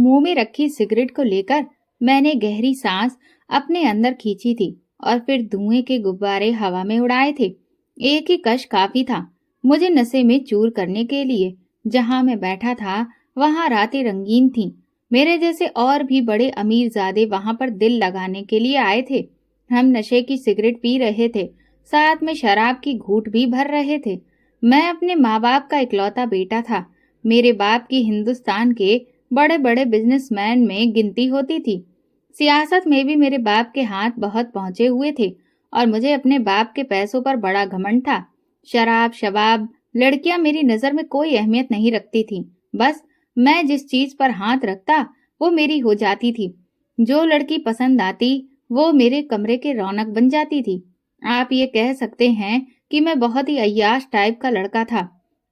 मुंह में रखी सिगरेट को लेकर मैंने गहरी सांस अपने अंदर खींची थी और फिर धुएं के गुब्बारे हवा में उड़ाए थे। एक ही कश काफी था मुझे नशे में चूर करने के लिए। जहां मैं बैठा था वहां रातें रंगीन थीं। मेरे जैसे और भी बड़े अमीरजादे वहां पर दिल लगाने के लिए आए थे। हम नशे की सिगरेट पी रहे थे, साथ में शराब की घूंट भी भर रहे थे। मैं अपने माँ बाप का इकलौता बेटा था। मेरे बाप की हिंदुस्तान के बड़े बड़े बिजनेसमैन में गिनती होती थी। सियासत में भी मेरे बाप के हाथ बहुत पहुंचे हुए थे और मुझे अपने बाप के पैसों पर बड़ा घमंड था। शराब, शबाब, लड़कियां मेरी नजर में कोई अहमियत नहीं रखती थी। बस मैं जिस चीज पर हाथ रखता वो मेरी हो जाती थी। जो लड़की पसंद आती वो मेरे कमरे के रौनक बन जाती थी। आप ये कह सकते हैं कि मैं बहुत ही अय्याश टाइप का लड़का था।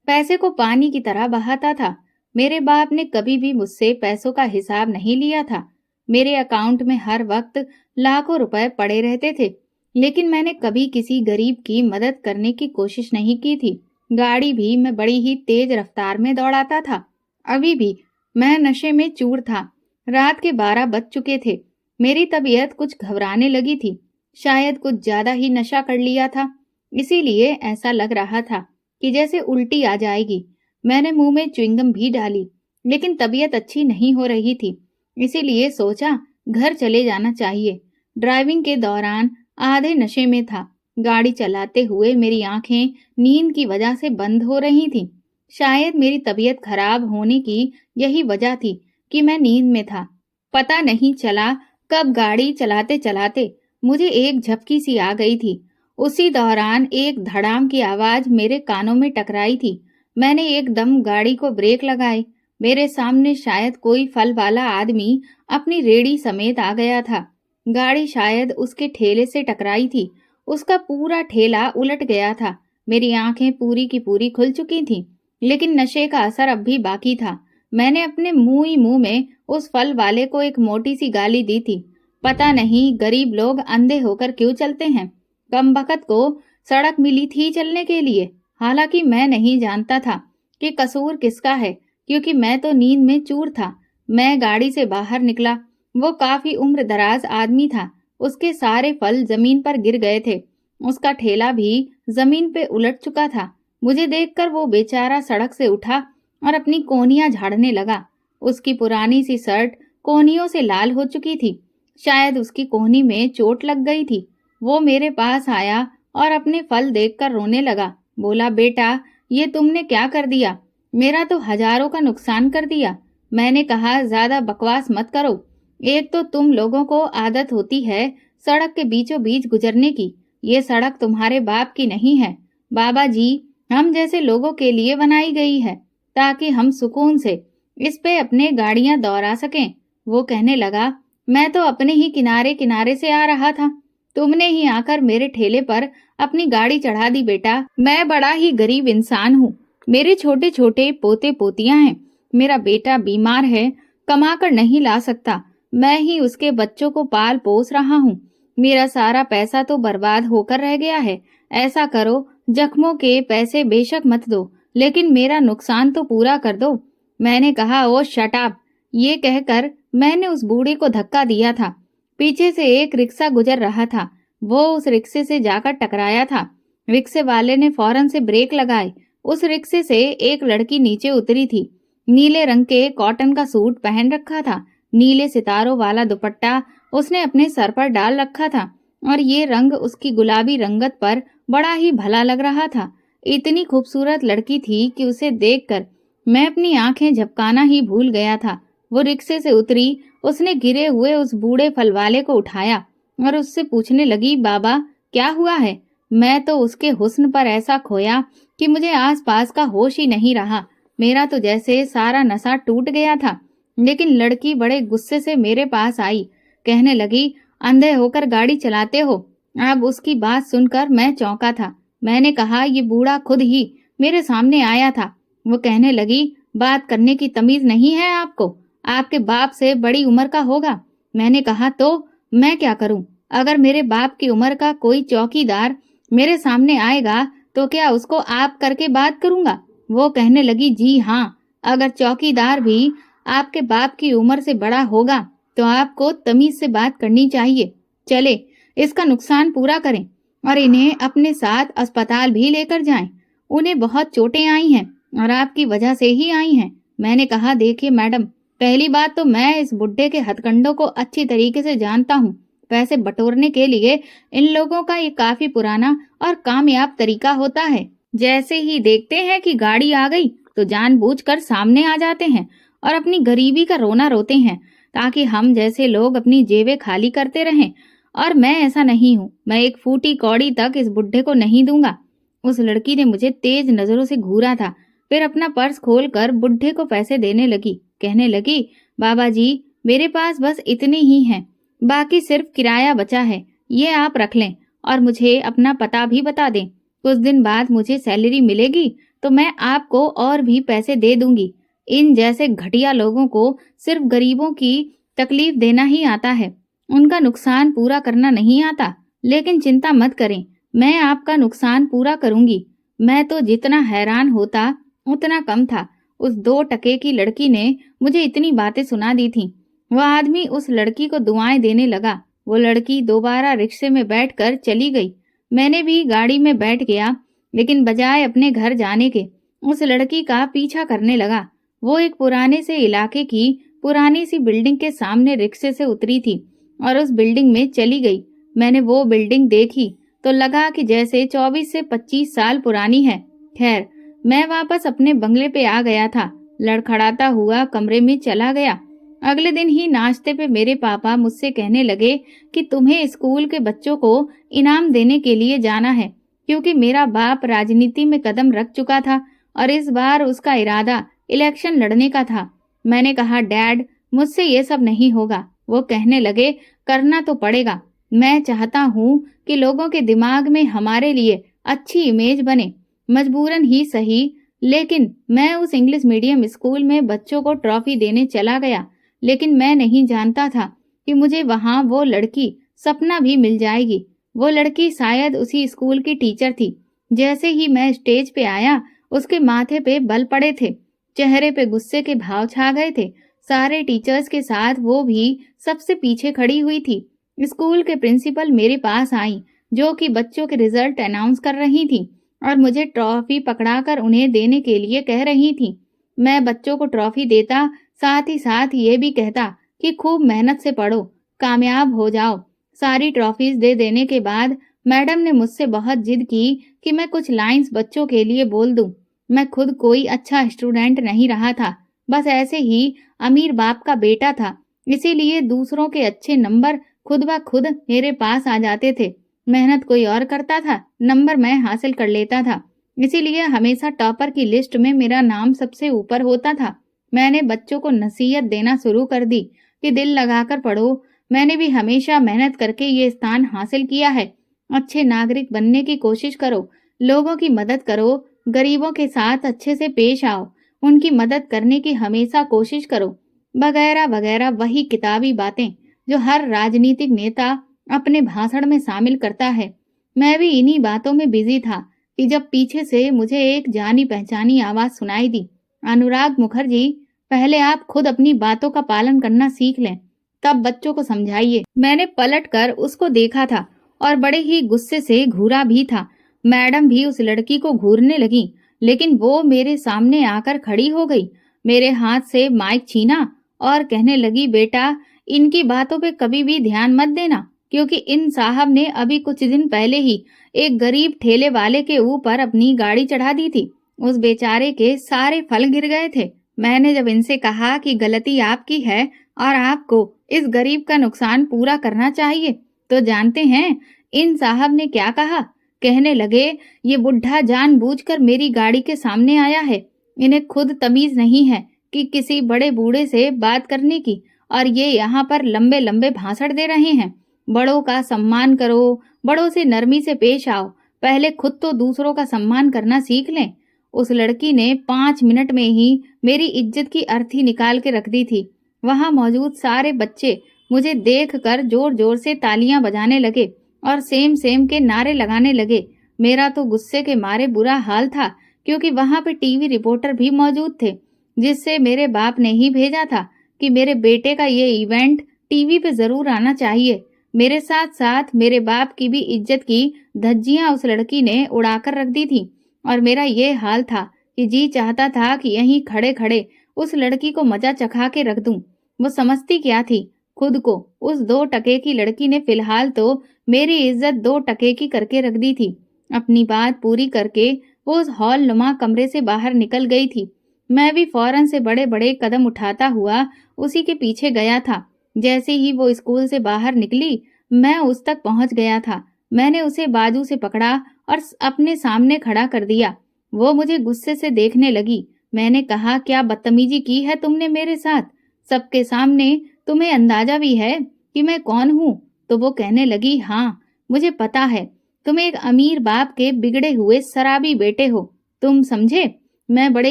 पैसे को पानी की तरह बहाता था। मेरे बाप ने कभी भी मुझसे पैसों का हिसाब नहीं लिया था। मेरे अकाउंट में हर वक्त लाखों रुपए पड़े रहते थे, लेकिन मैंने कभी किसी गरीब की मदद करने की कोशिश नहीं की थी। गाड़ी भी मैं बड़ी ही तेज रफ्तार में दौड़ाता था। अभी भी मैं नशे में चूर था। रात के 12 बज चुके थे। मेरी तबीयत कुछ घबराने लगी थी। शायद कुछ ज्यादा ही नशा कर लिया था, इसीलिए ऐसा लग रहा था कि जैसे उल्टी आ जाएगी। मैंने मुंह में च्युइंगम भी डाली, लेकिन तबीयत अच्छी नहीं हो रही थी, इसीलिए सोचा घर चले जाना चाहिए। ड्राइविंग के दौरान आधे नशे में था। गाड़ी चलाते हुए मेरी आंखें नींद की वजह से बंद हो रही थीं। शायद मेरी तबीयत खराब होने की यही वजह थी कि मैं नींद में था। पता नहीं चला कब गाड़ी चलाते चलाते मुझे एक झपकी सी आ गई थी। उसी दौरान एक धड़ाम की आवाज मेरे कानों में टकराई थी। मैंने एकदम गाड़ी को ब्रेक लगाए। मेरे सामने शायद कोई फल वाला आदमी अपनी रेड़ी समेत आ गया था। गाड़ी शायद उसके ठेले से टकराई थी। उसका पूरा ठेला उलट गया था। मेरी आंखें पूरी की पूरी खुल चुकी थीं, लेकिन नशे का असर अब भी बाकी था। मैंने अपने मुंह ही मुंह में उस फल वाले को एक मोटी सी गाली दी थी। पता नहीं गरीब लोग अंधे होकर क्यों चलते हैं। कमबख्त को सड़क मिली थी चलने के लिए। हालांकि मैं नहीं जानता था कि कसूर किसका है, क्योंकि मैं तो नींद में चूर था। मैं गाड़ी से बाहर निकला। वो काफी उम्र दराज आदमी था। उसके सारे फल जमीन पर गिर गए थे। उसका ठेला भी जमीन पे उलट चुका था। मुझे देखकर वो बेचारा सड़क से उठा और अपनी कोहनियां झाड़ने लगा। उसकी पुरानी सी शर्ट कोहनियों से लाल हो चुकी थी। शायद उसकी कोहनी में चोट लग गई थी। वो मेरे पास आया और अपने फल देखकर रोने लगा। बोला, बेटा ये तुमने क्या कर दिया? मेरा तो हजारों का नुकसान कर दिया। मैंने कहा, ज्यादा बकवास मत करो। एक तो तुम लोगों को आदत होती है सड़क के बीचों बीच गुजरने की। ये सड़क तुम्हारे बाप की नहीं है बाबा जी, हम जैसे लोगों के लिए बनाई गई है, ताकि हम सुकून से इस पे अपने गाड़ियां दौड़ा सकें। वो कहने लगा, मैं तो अपने ही किनारे किनारे से आ रहा था। तुमने ही आकर मेरे ठेले पर अपनी गाड़ी चढ़ा दी। बेटा मैं बड़ा ही गरीब इंसान हूँ। मेरे छोटे छोटे पोते पोतियां हैं। मेरा बेटा बीमार है, कमा कर नहीं ला सकता। मैं ही उसके बच्चों को पाल पोस रहा हूँ। मेरा सारा पैसा तो बर्बाद होकर रह गया है। ऐसा करो, जख्मों के पैसे बेशक मत दो, लेकिन मेरा नुकसान तो पूरा कर दो। मैंने कहा, ओ शट अप। ये कहकर मैंने उस बूढ़े को धक्का दिया था। पीछे से एक रिक्शा गुजर रहा था। वो उस रिक्शे से जाकर टकराया था। रिक्शे वाले ने फौरन से ब्रेक लगाए। उस रिक्शे से एक लड़की नीचे उतरी थी। नीले रंग के कॉटन का सूट पहन रखा था। नीले सितारों वाला दुपट्टा उसने अपने सर पर डाल रखा था और ये रंग उसकी गुलाबी रंगत पर बड़ा ही भला लग रहा था। इतनी खूबसूरत लड़की थी कि उसे देखकर मैं अपनी आंखें झपकाना ही भूल गया था। वो रिक्शे से उतरी। उसने गिरे हुए उस बूढ़े फल वाले को उठाया और उससे पूछने लगी, बाबा क्या हुआ है? मैं तो उसके हुस्न पर ऐसा खोया कि मुझे आसपास का होश ही नहीं रहा। मेरा तो जैसे सारा नशा टूट गया था। लेकिन लड़की बड़े गुस्से से मेरे पास आई। कहने लगी, अंधे होकर गाड़ी चलाते हो? अब उसकी बात सुनकर मैं चौंका था। मैंने कहा, ये बूढ़ा खुद ही मेरे सामने आया था। वो कहने लगी, बात करने की तमीज नहीं है आपको? आपके बाप से बड़ी उम्र का होगा। मैंने कहा, तो मैं क्या करूं? अगर मेरे बाप की उम्र का कोई चौकीदार मेरे सामने आएगा तो क्या उसको आप करके बात करूंगा? वो कहने लगी, जी हाँ, अगर चौकीदार भी آپ کے बाप की उम्र से बड़ा होगा तो आपको तमीज से बात करनी चाहिए। चले, इसका नुकसान पूरा करें और इन्हें अपने साथ अस्पताल भी लेकर जाएं। उन्हें बहुत चोटें आई हैं और आपकी वजह से ही आई हैं। मैंने कहा, देखिए मैडम, पहली बात तो मैं इस बुड्ढे के हथकंडों को अच्छी तरीके से जानता हूँ। पैसे बटोरने के लिए इन लोगों का ये काफी पुराना और कामयाब तरीका होता है। जैसे ही देखते हैं कि गाड़ी आ गई तो जानबूझकर सामने आ जाते हैं और अपनी गरीबी का रोना रोते हैं ताकि हम जैसे लोग अपनी जेबें खाली करते रहें। और मैं ऐसा नहीं हूँ, मैं एक फूटी कौड़ी तक इस बुड्ढे को नहीं दूंगा। उस लड़की ने मुझे तेज नजरों से घूरा था, फिर अपना पर्स खोलकर बुड्ढे को पैसे देने लगी। कहने लगी, बाबा जी मेरे पास बस इतने ही हैं, बाकी सिर्फ किराया बचा है, ये आप रख लें और मुझे अपना पता भी बता दें। कुछ दिन बाद मुझे सैलरी मिलेगी तो मैं आपको और भी पैसे दे दूंगी। इन जैसे घटिया लोगों को सिर्फ गरीबों की तकलीफ देना ही आता है, उनका नुकसान पूरा करना नहीं आता। लेकिन चिंता मत करें, मैं आपका नुकसान पूरा करूंगी। मैं तो जितना हैरान होता उतना कम था। उस 2 टके की लड़की ने मुझे इतनी बातें सुना दी थी। वह आदमी उस लड़की को दुआएं देने लगा। वो लड़की दोबारा रिक्शे में बैठकर चली गई। मैंने भी गाड़ी में बैठ गया, लेकिन बजाय अपने घर जाने के उस लड़की का पीछा करने लगा। वो एक पुराने से इलाके की पुरानी सी बिल्डिंग के सामने रिक्शे से उतरी थी और उस बिल्डिंग में चली गई। मैंने वो बिल्डिंग देखी तो लगा कि जैसे 24 से 25 साल पुरानी है। खैर, मैं वापस अपने बंगले पे आ गया था। लड़खड़ाता हुआ कमरे में चला गया। अगले दिन ही नाश्ते पे मेरे पापा मुझसे कहने लगे कि तुम्हें स्कूल के बच्चों को इनाम देने के लिए जाना है, क्योंकि मेरा बाप राजनीति में कदम रख चुका था और इस बार उसका इरादा इलेक्शन लड़ने का था। मैंने कहा, डैड मुझसे ये सब नहीं होगा। वो कहने लगे, करना तो पड़ेगा। मैं चाहता हूँ कि लोगों के दिमाग में हमारे लिए अच्छी इमेज बने, मजबूरन ही सही। लेकिन मैं उस इंग्लिश मीडियम स्कूल में बच्चों को ट्रॉफी देने चला गया, लेकिन मैं नहीं जानता था कि मुझे वहाँ वो लड़की सपना भी मिल जाएगी। वो लड़की शायद उसी स्कूल की टीचर थी। जैसे ही मैं स्टेज पे आया, उसके माथे पे बल पड़े थे, चेहरे पे गुस्से के भाव छा गए थे। सारे टीचर्स के साथ वो भी सबसे पीछे खड़ी हुई थी। स्कूल के प्रिंसिपल मेरे पास आई, जो कि बच्चों के रिजल्ट अनाउंस कर रही थी और मुझे ट्रॉफी पकड़ाकर उन्हें देने के लिए कह रही थी। मैं बच्चों को ट्रॉफी देता, साथ ही साथ ये भी कहता कि खूब मेहनत से पढ़ो, कामयाब हो जाओ। सारी ट्रॉफीज दे देने के बाद मैडम ने मुझसे बहुत जिद की कि मैं कुछ लाइंस बच्चों के लिए बोल दूं। मैं खुद कोई अच्छा स्टूडेंट नहीं रहा था, बस ऐसे ही अमीर बाप का बेटा था, इसीलिए दूसरों के अच्छे नंबर खुद ब खुद मेरे पास आ जाते थे। मेहनत कोई और करता था, नंबर मैं हासिल कर लेता था, इसीलिए हमेशा टॉपर की लिस्ट में मेरा नाम सबसे ऊपर होता था। मैंने बच्चों को नसीहत देना शुरू कर दी कि दिल लगाकर पढ़ो, मैंने भी हमेशा मेहनत करके ये स्थान हासिल किया है। अच्छे नागरिक बनने की कोशिश करो, लोगों की मदद करो, गरीबों के साथ अच्छे से पेश आओ, उनकी मदद करने की हमेशा कोशिश करो, वगैरह वगैरह। वही किताबी बातें जो हर राजनीतिक नेता अपने भाषण में शामिल करता है। मैं भी इन्हीं बातों में बिजी था कि जब पीछे से मुझे एक जानी पहचानी आवाज सुनाई दी, अनुराग मुखर्जी, पहले आप खुद अपनी बातों का पालन करना सीख लें, तब बच्चों को समझाइए। मैंने पलट कर उसको देखा था और बड़े ही गुस्से से घूरा भी था। मैडम भी उस लड़की को घूरने लगी, लेकिन वो मेरे सामने आकर खड़ी हो गई, मेरे हाथ से माइक छीना और कहने लगी, बेटा इनकी बातों पे कभी भी ध्यान मत देना, क्योंकि इन साहब ने अभी कुछ दिन पहले ही एक गरीब ठेले वाले के ऊपर अपनी गाड़ी चढ़ा दी थी। उस बेचारे के सारे फल गिर गए थे। मैंने जब इनसे कहा कि गलती आपकी है और आपको इस गरीब का नुकसान पूरा करना चाहिए, तो जानते हैं इन साहब ने क्या कहा? कहने लगे, ये बुढ़ा जानबूझकर मेरी गाड़ी के सामने आया है, इन्हें खुद तमीज नहीं है कि किसी बड़े बूढ़े से बात करने की, और ये यहाँ पर लंबे लंबे भाषण दे रहे हैं। बड़ों का सम्मान करो, बड़ों से नरमी से पेश आओ, पहले खुद तो दूसरों का सम्मान करना सीख लें। उस लड़की ने 5 मिनट में ही मेरी इज्जत की अर्थी निकाल के रख दी थी। वहां मौजूद सारे बच्चे मुझे देखकर जोर जोर से तालियां बजाने लगे और सेम सेम के नारे लगाने लगे। मेरा तो गुस्से के मारे बुरा हाल था, क्योंकि वहां पे टीवी रिपोर्टर भी मौजूद थे। جس سے میرے باپ نے ہی بھیجا تھا کہ میرے بیٹے کا یہ ایونٹ ٹی وی پہ ضرور آنا چاہیے۔ میرے ساتھ ساتھ میرے باپ کی بھی عزت کی دھجیاں اس لڑکی نے اڑا کر رکھ دی تھی، اور میرا یہ حال تھا کہ جی چاہتا تھا کہ یہیں کھڑے کھڑے اس لڑکی کو مزہ چکھا کے رکھ دوں۔ وہ سمجھتی کیا تھی خود کو؟ اس 2 ٹکے کی لڑکی نے فی الحال تو میری عزت 2 ٹکے کی کر کے رکھ دی تھی۔ اپنی بات پوری کر کے وہ اس ہال نما کمرے سے باہر نکل گئی تھی۔ میں بھی فوراً سے بڑے بڑے قدم اٹھاتا ہوا اسی کے پیچھے گیا تھا۔ جیسے ہی وہ اسکول سے باہر نکلی میں اس تک پہنچ گیا تھا۔ میں نے اسے بازو سے پکڑا اور اپنے سامنے کھڑا کر دیا۔ وہ مجھے غصے سے دیکھنے لگی۔ میں نے کہا، کیا بدتمیزی کی ہے تم نے میرے ساتھ؟ سب کے سامنے تمہیں اندازہ بھی ہے کہ میں کون ہوں؟ تو وہ کہنے لگی، ہاں مجھے پتا ہے، تم ایک امیر باپ کے بگڑے ہوئے شرابی بیٹے ہو، تم سمجھے؟ میں بڑے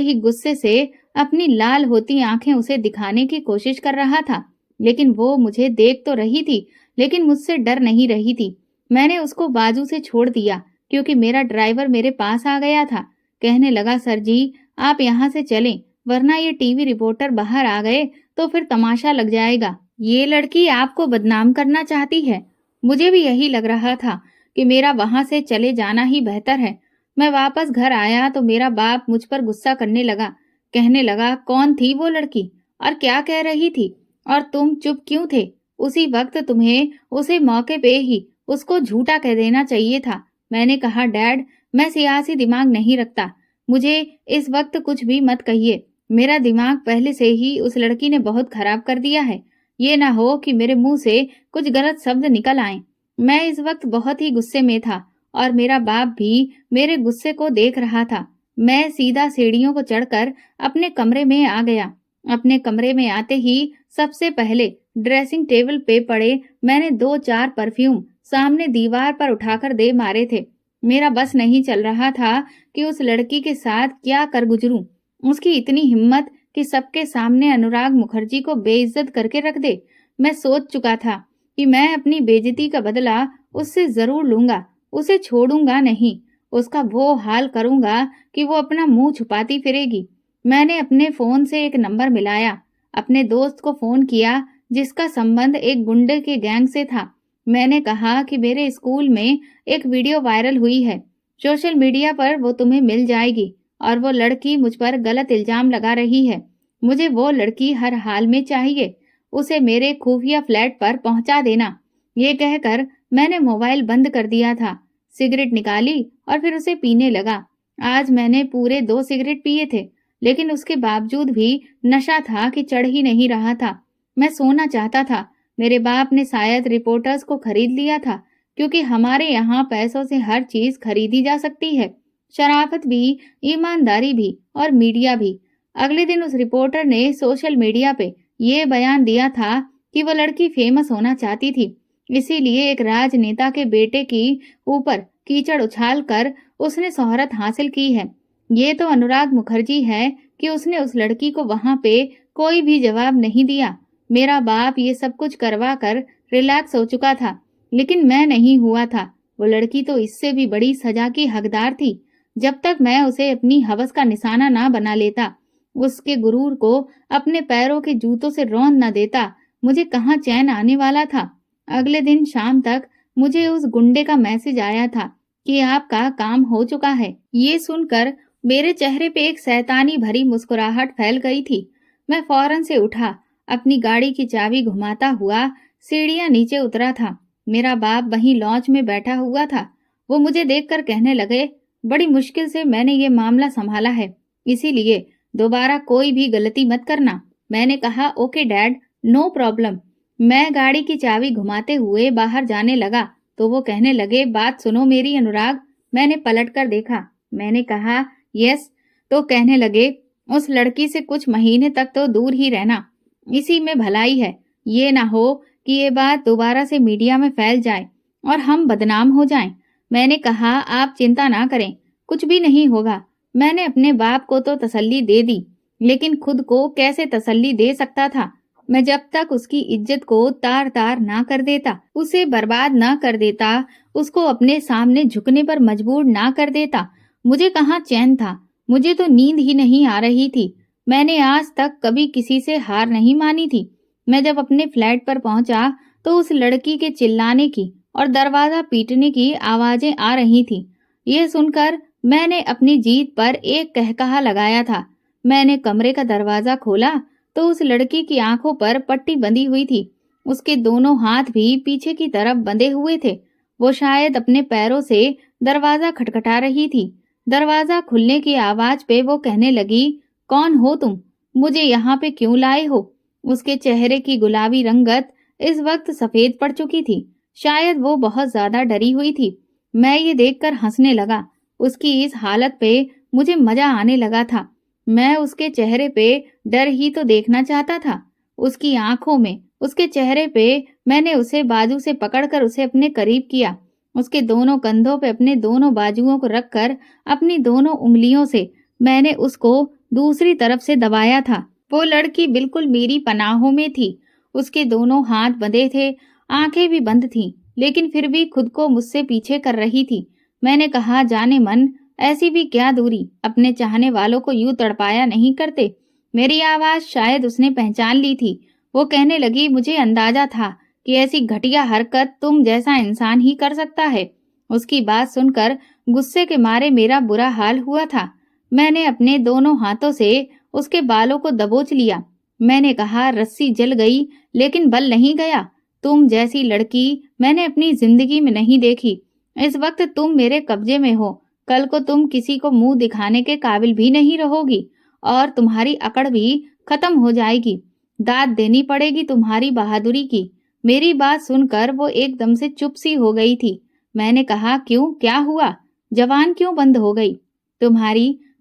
ہی غصے سے اپنی لال ہوتی آنکھیں اسے دکھانے کی کوشش کر رہا تھا، لیکن وہ مجھے دیکھ تو رہی تھی لیکن مجھ سے ڈر نہیں رہی تھی۔ میں نے اس کو بازو سے چھوڑ دیا کیونکہ میرا ڈرائیور میرے پاس آ گیا تھا۔ کہنے لگا، سر جی آپ یہاں سے چلیں ورنہ یہ ٹی وی رپورٹر باہر آ گئے تو پھر تماشا لگ جائے گا۔ یہ لڑکی آپ کو بدنام کرنا چاہتی ہے۔ مجھے بھی یہی لگ رہا تھا کہ میرا وہاں سے چلے جانا ہی بہتر ہے۔ میں واپس گھر آیا تو میرا باپ مجھ پر غصہ کرنے لگا۔ کہنے لگا، کون تھی وہ لڑکی اور کیا کہہ رہی تھی اور تم چپ کیوں تھے؟ اسی وقت تمہیں اسے موقع پہ ہی اس کو جھوٹا کہہ دینا چاہیے تھا۔ میں نے کہا، ڈیڈ میں سیاسی دماغ نہیں رکھتا، مجھے اس وقت کچھ بھی مت کہیے۔ میرا دماغ پہلے سے ہی اس لڑکی نے بہت خراب کر دیا ہے، یہ نہ ہو کہ میرے منہ سے کچھ غلط شبد نکل آئیں۔ میں اس وقت بہت ہی غصے میں تھا اور میرا باپ بھی میرے غصے کو دیکھ رہا تھا۔ میں سیدھا سیڑھیوں کو چڑھ کر اپنے کمرے میں آ گیا۔ اپنے کمرے میں آتے ہی سب سے پہلے ڈریسنگ ٹیبل پہ پڑے میں نے 2-4 پرفیوم سامنے دیوار پر اٹھا کر دے مارے تھے۔ میرا بس نہیں چل رہا تھا کہ اس لڑکی کے ساتھ کیا کر گزروں۔ اس کی اتنی ہمت کہ سب کے سامنے انوراگ مکھرجی کو بے عزت کر کے رکھ دے۔ میں سوچ چکا تھا کہ میں اپنی بے عزتی کا بدلہ اس سے ضرور لوں گا، اسے چھوڑوں گا نہیں، اس کا وہ حال کروں گا کہ وہ اپنا منہ چھپاتی پھرے گی۔ میں نے اپنے فون سے ایک نمبر ملایا، اپنے دوست کو فون کیا جس کا سمبند ایک گنڈے کے گینگ سے تھا۔ میں نے کہا کہ میرے اسکول میں ایک ویڈیو وائرل ہوئی ہے، سوشل میڈیا پر وہ تمہیں مل جائے گی اور وہ لڑکی مجھ پر غلط الزام لگا رہی ہے۔ مجھے وہ لڑکی ہر حال میں چاہیے، اسے میرے خفیہ فلیٹ پر پہنچا دینا۔ یہ کہہ کر میں نے موبائل بند کر دیا تھا، سگریٹ نکالی اور پھر اسے پینے لگا۔ آج میں نے پورے 2 سگریٹ پیے تھے لیکن اس کے باوجود بھی نشہ تھا کہ چڑھ ہی نہیں رہا تھا۔ میں سونا چاہتا تھا۔ میرے باپ نے شاید رپورٹرز کو خرید لیا تھا کیونکہ ہمارے یہاں پیسوں سے ہر چیز خریدی جا سکتی ہے، شرافت بھی، ایمانداری بھی اور میڈیا بھی۔ اگلے دن اس رپورٹر نے سوشل میڈیا پہ یہ بیان دیا تھا کہ وہ لڑکی فیمس ہونا چاہتی تھی، اسی لیے ایک راج نیتا کے بیٹے کی اوپر کیچڑ اچھال کر اس نے شہرت حاصل کی ہے۔ یہ تو انوراگ مکھرجی ہے کہ اس نے اس لڑکی کو وہاں پہ کوئی بھی جواب نہیں دیا۔ میرا باپ یہ سب کچھ کروا کر ریلیکس ہو چکا تھا لیکن میں نہیں ہوا تھا۔ وہ لڑکی تو اس سے بھی بڑی سزا کی حقدار تھی۔ جب تک میں اسے اپنی ہوس کا نشانہ نہ بنا لیتا، اس کے غرور کو اپنے پیروں کے جوتوں سے روند نہ دیتا، مجھے کہاں چین آنے والا تھا۔ اگلے دن شام تک مجھے اس گنڈے کا میسج آیا تھا کہ آپ کا کام ہو چکا ہے۔ یہ سن کر میرے چہرے پہ ایک شیطانی بھری مسکراہٹ پھیل گئی تھی۔ میں فوراً سے اٹھا، اپنی گاڑی کی چابی گھماتا ہوا سیڑھیاں نیچے اترا تھا۔ میرا باپ وہیں لانچ میں بیٹھا ہوا تھا۔ وہ مجھے دیکھ کر کہنے لگے، بڑی مشکل سے میں نے یہ معاملہ سنبھالا ہے، اسی لیے دوبارہ کوئی بھی غلطی مت کرنا۔ میں نے کہا، اوکے ڈیڈ، نو پرابلم۔ میں گاڑی کی چابی گھماتے ہوئے باہر جانے لگا تو وہ کہنے لگے، بات سنو میری انوراگ۔ میں نے پلٹ کر دیکھا، میں نے کہا، یس۔ تو کہنے لگے، اس لڑکی سے کچھ مہینے تک تو دور ہی رہنا، اسی میں بھلائی ہے، یہ نہ ہو کہ یہ بات دوبارہ سے میڈیا میں پھیل جائے اور ہم بدنام ہو جائیں۔ میں نے کہا، آپ چنتا نہ کریں، کچھ بھی نہیں ہوگا۔ میں نے اپنے باپ کو تو تسلی دے دی لیکن خود کو کیسے تسلی دے سکتا تھا؟ میں جب تک اس کی عزت کو تار تار نہ کر دیتا، اسے برباد نہ کر دیتا، اس کو اپنے سامنے جھکنے پر مجبور نہ کر دیتا، مجھے کہاں چین تھا۔ مجھے تو نیند ہی نہیں آ رہی تھی۔ میں نے آج تک کبھی کسی سے ہار نہیں مانی تھی۔ میں جب اپنے فلیٹ پر پہنچا تو اس لڑکی کے چلانے کی اور دروازہ پیٹنے کی آوازیں آ رہی تھی۔ یہ سن کر میں نے اپنی جیت پر ایک قہقہا لگایا تھا۔ میں نے کمرے کا دروازہ کھولا تو اس لڑکی کی آنکھوں پر پٹی بندھی ہوئی تھی۔ اس کے دونوں ہاتھ بھی پیچھے کی طرف بندھے ہوئے تھے۔ وہ شاید اپنے پیروں سے دروازہ کھٹکھٹا رہی تھی۔ دروازہ کھلنے کی آواز پہ وہ کہنے لگی، کون ہو تم؟ مجھے یہاں پہ کیوں لائے ہو؟ اس کے چہرے کی گلابی رنگت اس وقت سفید پڑ چکی تھی۔ شاید وہ بہت زیادہ ڈری ہوئی تھی۔ میں یہ دیکھ کر ہنسنے لگا۔ اس کی اس حالت پہ مجھے مزہ آنے لگا تھا۔ میں اس کے چہرے پہ ڈر ہی تو دیکھنا چاہتا تھا۔ اس کی آنکھوں میں، اس کے چہرے پہ میں نے اسے بازو سے پکڑ کر اسے اپنے قریب کیا۔ اس کے دونوں کندھوں پہ اپنے دونوں بازوؤں کو رکھ کر اپنی دونوں انگلیوں سے میں نے اس کو دوسری طرف سے دبایا تھا۔ وہ لڑکی بالکل میری پناہوں میں تھی۔ اس کے دونوں ہاتھ بندھے تھے، آنکھیں بھی بند تھیں، لیکن پھر بھی خود کو مجھ سے پیچھے کر رہی تھی۔ میں نے کہا، جانے من، ایسی بھی کیا دوری، اپنے چاہنے والوں کو یوں تڑپایا نہیں کرتے۔ میری آواز شاید اس نے پہچان لی تھی۔ وہ کہنے لگی، مجھے اندازہ تھا کہ ایسی گھٹیا حرکت تم جیسا انسان ہی کر سکتا ہے۔ اس کی بات سن کر غصے کے مارے میرا برا حال ہوا تھا۔ میں نے اپنے دونوں ہاتھوں سے اس کے بالوں کو دبوچ لیا۔ میں نے کہا، رسی جل گئی لیکن بل نہیں گیا۔ تم جیسی لڑکی میں نے اپنی زندگی میں نہیں دیکھی۔ اس وقت تم میرے قبضے میں ہو، کل کو تم کسی کو منہ دکھانے کے قابل بھی نہیں رہو گی اور تمہاری اکڑ بھی ختم ہو جائے گی۔ داد دینی پڑے گی تمہاری بہادری کی۔ میری بات سن کر وہ ایک دم سے چپ سی ہو گئی تھی۔ میں نے کہا، کیوں، کیا ہوا؟ زبان کیوں بند ہو گئی؟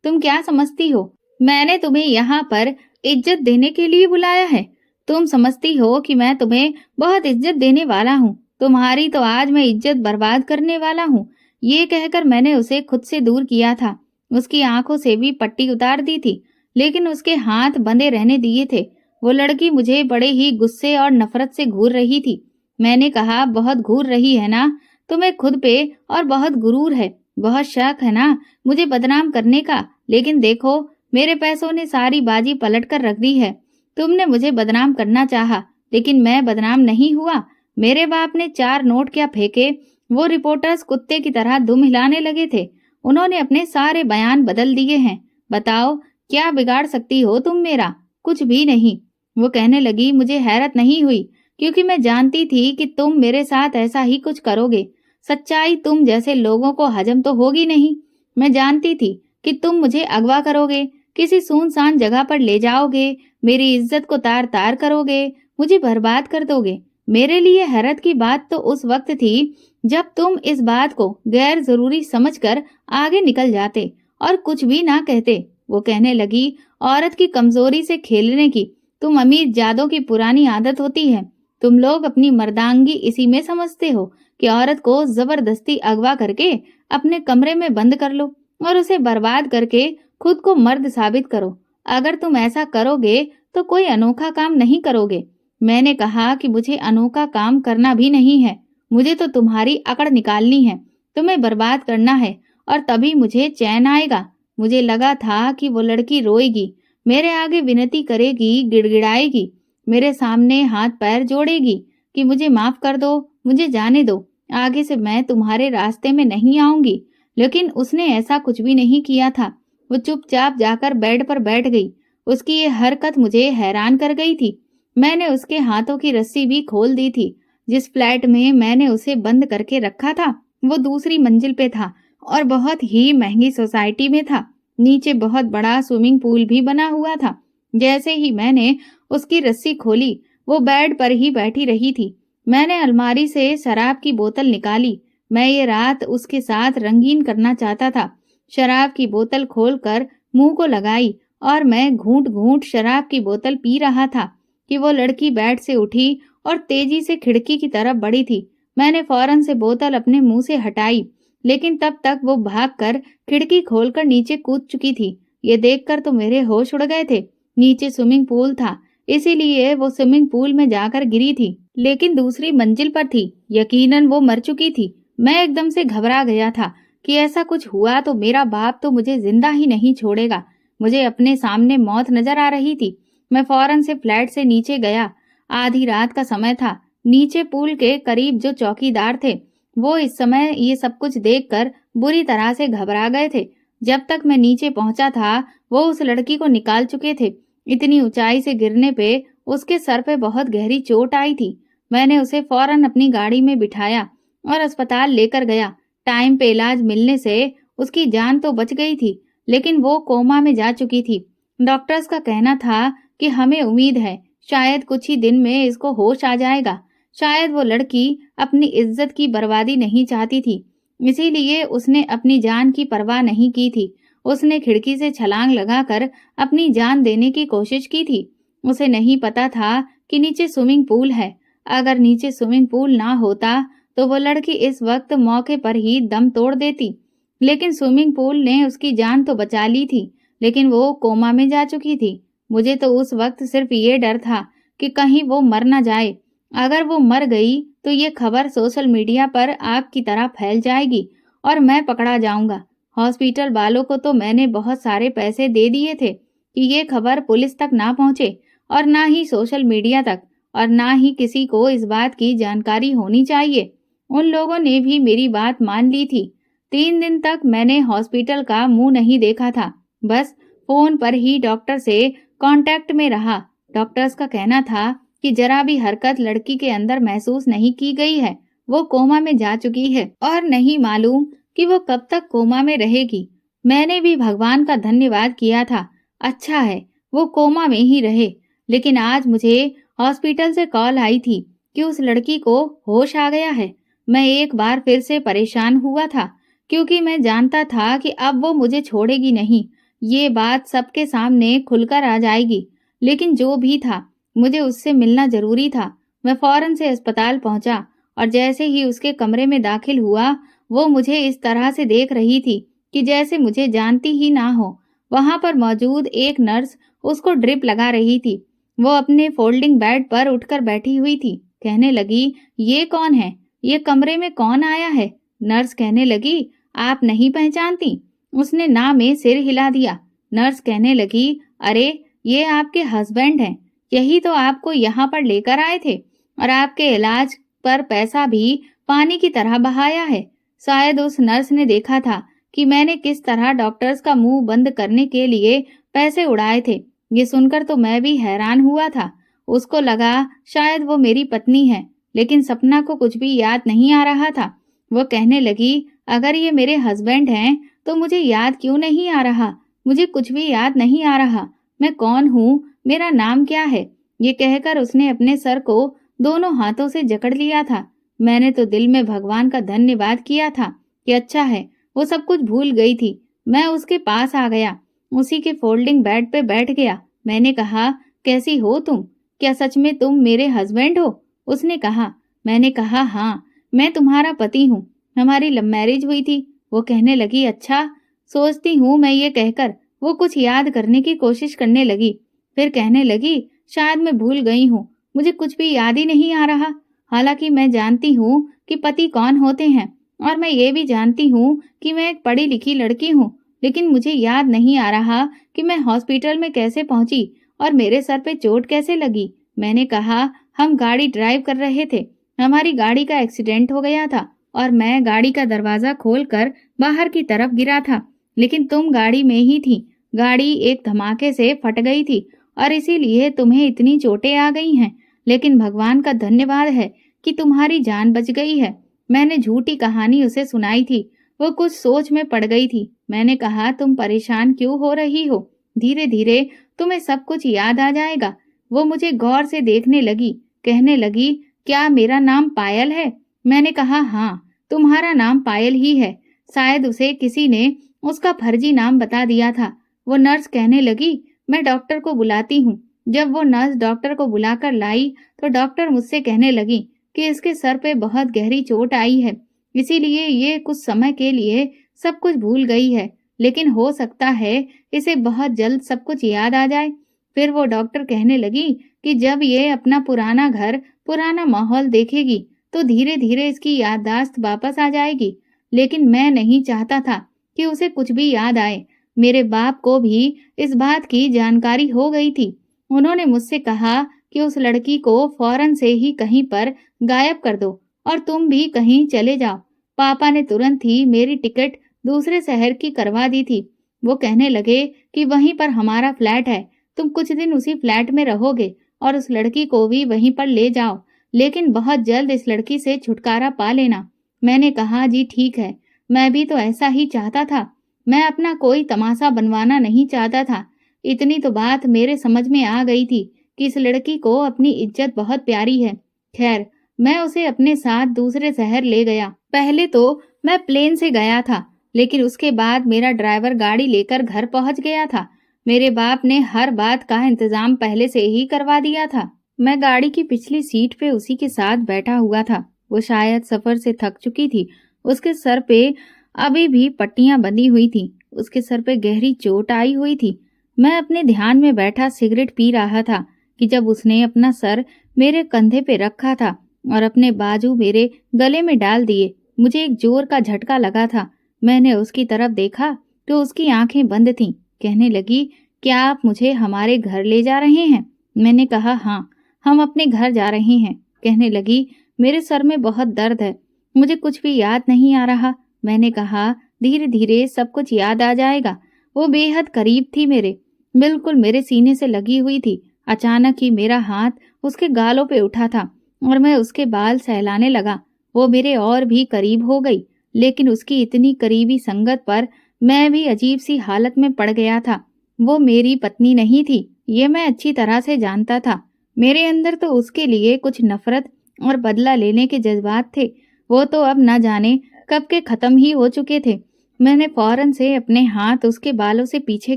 تم کیا سمجھتی ہو؟ میں نے تمہیں یہاں پر عزت دینے کے لیے بلایا ہے۔ تم سمجھتی ہو کہ میں تمہیں بہت عزت دینے والا ہوں؟ تمہاری تو آج میں عزت برباد کرنے والا ہوں۔ یہ کہہ کر میں نے اسے خود سے دور کیا تھا۔ اس کی آنکھوں سے بھی پٹی اتار دی تھی، لیکن اس کے ہاتھ بندھے رہنے دیے تھے۔ وہ لڑکی مجھے بڑے ہی غصے اور نفرت سے گھور رہی تھی۔ میں نے کہا، بہت گھور رہی ہے نا تمہیں خود پہ، اور بہت غرور ہے، بہت شوق ہے نا مجھے بدنام کرنے کا، لیکن دیکھو میرے پیسوں نے ساری بازی پلٹ کر رکھ دی ہے۔ تم نے مجھے بدنام کرنا چاہا، لیکن میں بدنام نہیں ہوا۔ میرے باپ نے 4 نوٹ کیا پھینکے، وہ رپورٹرز کتے کی طرح دم ہلانے لگے تھے۔ انہوں نے اپنے سارے بیان بدل دیے ہیں۔ بتاؤ کیا بگاڑ سکتی ہو تم میرا؟ کچھ بھی نہیں۔ وہ کہنے لگی، مجھے حیرت نہیں ہوئی، کیونکہ میں جانتی تھی کہ تم میرے ساتھ ایسا ہی کچھ کرو گے۔ سچائی تم جیسے لوگوں کو ہضم تو ہوگی نہیں۔ میں جانتی تھی کہ تم مجھے اغوا کرو گے، کسی سنسان جگہ پر لے جاؤ گے، میری عزت کو تار تار کرو گے، مجھے برباد کر دو گے۔ میرے لیے حیرت کی بات تو اس وقت تھی جب تم اس بات کو غیر ضروری سمجھ کر آگے نکل جاتے اور کچھ بھی نہ کہتے۔ وہ کہنے لگی، عورت کی کمزوری سے کھیلنے کی تم امیر جادوں کی پرانی عادت ہوتی ہے۔ تم لوگ اپنی مردانگی اسی میں سمجھتے ہو کہ عورت کو زبردستی اغوا کر کے اپنے کمرے میں بند کر لو اور اسے برباد کر کے خود کو مرد ثابت کرو۔ اگر تم ایسا کرو گے تو کوئی انوکھا کام نہیں کرو گے۔ میں نے کہا کہ مجھے انوکھا کام کرنا بھی نہیں ہے، مجھے تو تمہاری اکڑ نکالنی ہے، تمہیں برباد کرنا ہے، اور تبھی مجھے چین آئے گا۔ مجھے لگا تھا کہ وہ لڑکی روئے گی، میرے آگے ونتی کرے گی، گڑ گڑائے گی، میرے سامنے ہاتھ پیر جوڑے گی کہ مجھے معاف کر دو، مجھے جانے دو، آگے سے میں تمہارے راستے میں نہیں آؤں گی۔ لیکن اس نے ایسا کچھ بھی نہیں کیا تھا۔ وہ چپ چاپ جا کر بیڈ پر بیٹھ گئی۔ اس کی یہ حرکت مجھے حیران کر گئی تھی۔ میں نے اس کے ہاتھوں کی رسی بھی کھول دی تھی۔ جس فلیٹ میں نے اسے بند کر کے رکھا تھا وہ دوسری منزل پہ تھا اور بہت ہی مہنگی سوسائٹی میں تھا۔ نیچے بہت بڑا سوئمنگ پول بھی بنا ہوا تھا۔ جیسے ہی میں نے اس کی رسی کھولی وہ بیڈ پر ہی بیٹھی رہی تھی۔ میں نے الماری سے شراب کی بوتل نکالی۔ میں یہ رات اس کے ساتھ رنگین کرنا چاہتا تھا۔ شراب کی بوتل کھول کر منہ کو لگائی اور میں گھونٹ گھونٹ شراب کی بوتل پی رہا تھا کہ وہ لڑکی بیڈ سے اٹھی اور تیزی سے کھڑکی کی طرف بڑھی تھی۔ میں نے فوراً سے بوتل اپنے منہ سے ہٹائی، لیکن تب تک وہ بھاگ کر کھڑکی کھول کر نیچے کود چکی تھی۔ یہ دیکھ کر تو میرے ہوش اڑ گئے تھے۔ نیچے سوئمنگ پول تھا، اسی لیے وہ سوئمنگ پول میں جا کر گری تھی، لیکن دوسری منزل پر تھی۔ یقیناً وہ مر چکی تھی۔ میں ایک دم سے گھبرا گیا تھا کہ ایسا کچھ ہوا تو میرا باپ تو مجھے زندہ ہی نہیں چھوڑے گا۔ मुझे अपने सामने मौत नजर आ रही थी। मैं फौरन से फ्लैट से नीचे गया। आधी रात का समय था। नीचे पूल के करीब जो चौकीदार थे वो इस समय ये सब कुछ देखकर बुरी तरह से घबरा गए थे। जब तक मैं नीचे पहुंचा था वो उस लड़की को निकाल चुके थे। इतनी ऊंचाई से गिरने पे उसके सर पे बहुत गहरी चोट आई थी। मैंने उसे फौरन अपनी गाड़ी में बिठाया और अस्पताल लेकर गया। टाइम पे इलाज मिलने से उसकी जान तो बच गई थी, लेकिन वो कोमा में जा चुकी थी। डॉक्टर्स का कहना था कि हमें उम्मीद है शायद कुछ ही दिन में इसको होश आ जाएगा। शायद वो लड़की अपनी इज्जत की बर्बादी नहीं चाहती थी, इसीलिए उसने अपनी जान की परवाह नहीं की थी। उसने खिड़की से छलांग लगाकर अपनी जान देने की कोशिश की थी। उसे नहीं पता था कि नीचे स्विमिंग पूल है। अगर नीचे स्विमिंग पूल ना होता तो वो लड़की इस वक्त मौके पर ही दम तोड़ देती। लेकिन स्विमिंग पूल ने उसकी जान तो बचा ली थी, लेकिन वो कोमा में जा चुकी थी। मुझे तो उस वक्त सिर्फ ये डर था कि कहीं वो मर न जाए। अगर वो मर गई तो ये खबर सोशल मीडिया पर आग की तरह फैल जाएगी और मैं पकड़ा जाऊंगा। हॉस्पिटल वालों को तो मैंने बहुत सारे पैसे दे दिए थे कि ये खबर पुलिस तक ना पहुंचे, और ना ही सोशल मीडिया तक, और ना ही किसी को इस बात की जानकारी होनी चाहिए। उन लोगों ने भी मेरी बात मान ली थी। 3 दिन तक मैंने हॉस्पिटल का मुंह नहीं देखा था। बस फोन पर ही डॉक्टर से कांटेक्ट में रहा। डॉक्टर्स का कहना था कि जरा भी हरकत लड़की के अंदर महसूस नहीं की गई है। वो कोमा में जा चुकी है और नहीं मालूम कि वो कब तक कोमा में रहेगी। मैंने भी भगवान का धन्यवाद किया था। अच्छा है वो कोमा में ही रहे। लेकिन आज मुझे हॉस्पिटल से कॉल आई थी कि उस लड़की को होश आ गया है। मैं एक बार फिर से परेशान हुआ था, क्योंकि मैं जानता था कि अब वो मुझे छोड़ेगी नहीं। ये बात सबके सामने खुलकर आ जाएगी। लेकिन जो भी था, मुझे उससे मिलना जरूरी था। मैं फौरन से अस्पताल पहुंचा और जैसे ही उसके कमरे में दाखिल हुआ, वो मुझे इस तरह से देख रही थी कि जैसे मुझे जानती ही ना हो। वहां पर मौजूद एक नर्स उसको ड्रिप लगा रही थी। वो अपने फोल्डिंग बेड पर उठकर बैठी हुई थी। कहने लगी, ये कौन है? ये कमरे में कौन आया है? नर्स कहने लगी, आप नहीं पहचानती? उसने ना में सिर हिला दिया। नर्स कहने लगी, अरे ये आपके हस्बैंड हैं। यही तो आपको यहाँ पर लेकर आए थे और आपके इलाज पर पैसा भी पानी की तरह बहाया है। शायद उस नर्स ने देखा था कि मैंने किस तरह डॉक्टर्स का मुंह बंद करने के लिए पैसे उड़ाए थे। ये सुनकर तो मैं भी हैरान हुआ था। उसको लगा शायद वो मेरी पत्नी है, लेकिन सपना को कुछ भी याद नहीं आ रहा था। वो कहने लगी, अगर ये मेरे हस्बैंड हैं तो मुझे याद क्यों नहीं आ रहा? मुझे कुछ भी याद नहीं आ रहा। मैं कौन हूँ? मेरा नाम क्या है? ये कहकर उसने अपने सर को दोनों हाथों से जकड़ लिया था। मैंने तो दिल में भगवान का धन्यवाद किया था कि अच्छा है वो सब कुछ भूल गई थी। मैं उसके पास आ गया, उसी के फोल्डिंग बेड पे बैठ गया। मैंने कहा, कैसी हो तुम? क्या सच में तुम मेरे हस्बैंड हो? उसने कहा। मैंने कहा, हाँ मैं तुम्हारा पति हूँ। हमारी लव मैरिज हुई थी। वो कहने लगी, अच्छा। सोचती हूँ मैं ये कहकर वो कुछ याद करने की कोशिश करने लगी। फिर कहने लगी, शायद मैं भूल गई हूँ, मुझे कुछ भी याद ही नहीं आ रहा। हालांकि मैं जानती हूँ कि पति कौन होते हैं, और मैं ये भी जानती हूँ कि मैं एक पढ़ी लिखी लड़की हूँ, लेकिन मुझे याद नहीं आ रहा कि मैं हॉस्पिटल में कैसे पहुंची और मेरे सर पे चोट कैसे लगी। मैंने कहा, हम गाड़ी ड्राइव कर रहे थे, हमारी गाड़ी का एक्सीडेंट हो गया था और मैं गाड़ी का दरवाजा खोलकर बाहर की तरफ गिरा था, लेकिन तुम गाड़ी में ही थी। गाड़ी एक धमाके से फट गई थी और इसीलिए तुम्हें इतनी चोटें आ गई हैं। लेकिन भगवान का धन्यवाद है कि तुम्हारी जान बच गई है। मैंने झूठी कहानी उसे सुनाई थी। वो कुछ सोच में पड़ गई थी। मैंने कहा, तुम परेशान क्यों हो रही हो? धीरे धीरे तुम्हें सब कुछ याद आ जाएगा। वो मुझे गौर से देखने लगी। कहने लगी, क्या मेरा नाम पायल है? मैंने कहा, हाँ तुम्हारा नाम पायल ही है। शायद उसे किसी ने उसका फर्जी नाम बता दिया था। वो नर्स कहने लगी, मैं डॉक्टर को बुलाती हूँ। जब वो नर्स डॉक्टर को बुलाकर लाई तो डॉक्टर मुझसे कहने लगी कि इसके सर पे बहुत गहरी चोट आई है, इसीलिए ये कुछ समय के लिए सब कुछ भूल गई है, लेकिन हो सकता है इसे बहुत जल्द सब कुछ याद आ जाए। फिर वो डॉक्टर कहने लगी कि जब ये अपना पुराना घर, पुराना माहौल देखेगी तो धीरे धीरे इसकी याददाश्त वापस आ जाएगी। लेकिन मैं नहीं चाहता था कि उसे कुछ भी याद आए। میرے باپ کو بھی اس بات کی جانکاری ہو گئی تھی۔ انہوں نے مجھ سے کہا کہ اس لڑکی کو فوراً سے ہی کہیں پر غائب کر دو اور تم بھی کہیں چلے جاؤ۔ پاپا نے ترنت ہی میری ٹکٹ دوسرے شہر کی کروا دی تھی۔ وہ کہنے لگے کہ وہیں پر ہمارا فلیٹ ہے، تم کچھ دن اسی فلیٹ میں رہو گے اور اس لڑکی کو بھی وہیں پر لے جاؤ، لیکن بہت جلد اس لڑکی سے چھٹکارا پا لینا۔ میں نے کہا جی ٹھیک ہے، میں بھی تو ایسا ہی چاہتا تھا، میں اپنا کوئی تماشا بنوانا نہیں چاہتا تھا۔ اتنی تو بات میرے سمجھ میں آ گئی تھی کہ اس لڑکی کو اپنی عزت بہت پیاری ہے۔ خیر، میں اسے اپنے ساتھ دوسرے شہر لے گیا۔ پہلے تو میں پلین سے گیا تھا، لیکن اس کے بعد میرا ڈرائیور گاڑی لے کر گھر پہنچ گیا تھا۔ میرے باپ نے ہر بات کا انتظام پہلے سے ہی کروا دیا تھا۔ میں گاڑی کی پچھلی سیٹ پہ اسی کے ساتھ بیٹھا ہوا تھا۔ وہ شاید سفر سے تھک چکی تھی۔ اس کے سر پہ ابھی بھی پٹیاں بندھی ہوئی تھیں۔ اس کے سر پہ گہری چوٹ آئی ہوئی تھی۔ میں اپنے دھیان میں بیٹھا سگریٹ پی رہا تھا کہ جب اس نے اپنا سر میرے کندھے پہ رکھا تھا اور اپنے بازو میرے گلے میں ڈال دیے۔ مجھے ایک زور کا جھٹکا لگا تھا۔ میں نے اس کی طرف دیکھا تو اس کی آنکھیں بند تھیں۔ کہنے لگی، کیا آپ مجھے ہمارے گھر لے جا رہے ہیں؟ میں نے کہا ہاں، ہم اپنے گھر جا رہے ہیں۔ کہنے لگی، میرے سر میں بہت درد ہے، مجھے کچھ بھی یاد نہیں آ رہا۔ میں نے کہا دھیرے دھیرے سب کچھ یاد آ جائے گا۔ وہ بے حد قریب تھی میرے، بالکل میرے سینے سے لگی ہوئی تھی۔ اچانک ہی میرا ہاتھ اس کے گالوں پہ اٹھا تھا اور میں اس کے بال سہلانے لگا۔ وہ میرے اور بھی قریب ہو گئی، لیکن اس کی اتنی قریبی سنگت پر میں بھی عجیب سی حالت میں پڑ گیا تھا۔ وہ میری پتنی نہیں تھی، یہ میں اچھی طرح سے جانتا تھا۔ میرے اندر تو اس کے لیے کچھ نفرت اور بدلہ لینے کے جذبات تھے، وہ تو اب نہ جانے کب کے ختم ہی ہو چکے تھے۔ میں نے فوراً سے اپنے ہاتھ اس کے بالوں سے پیچھے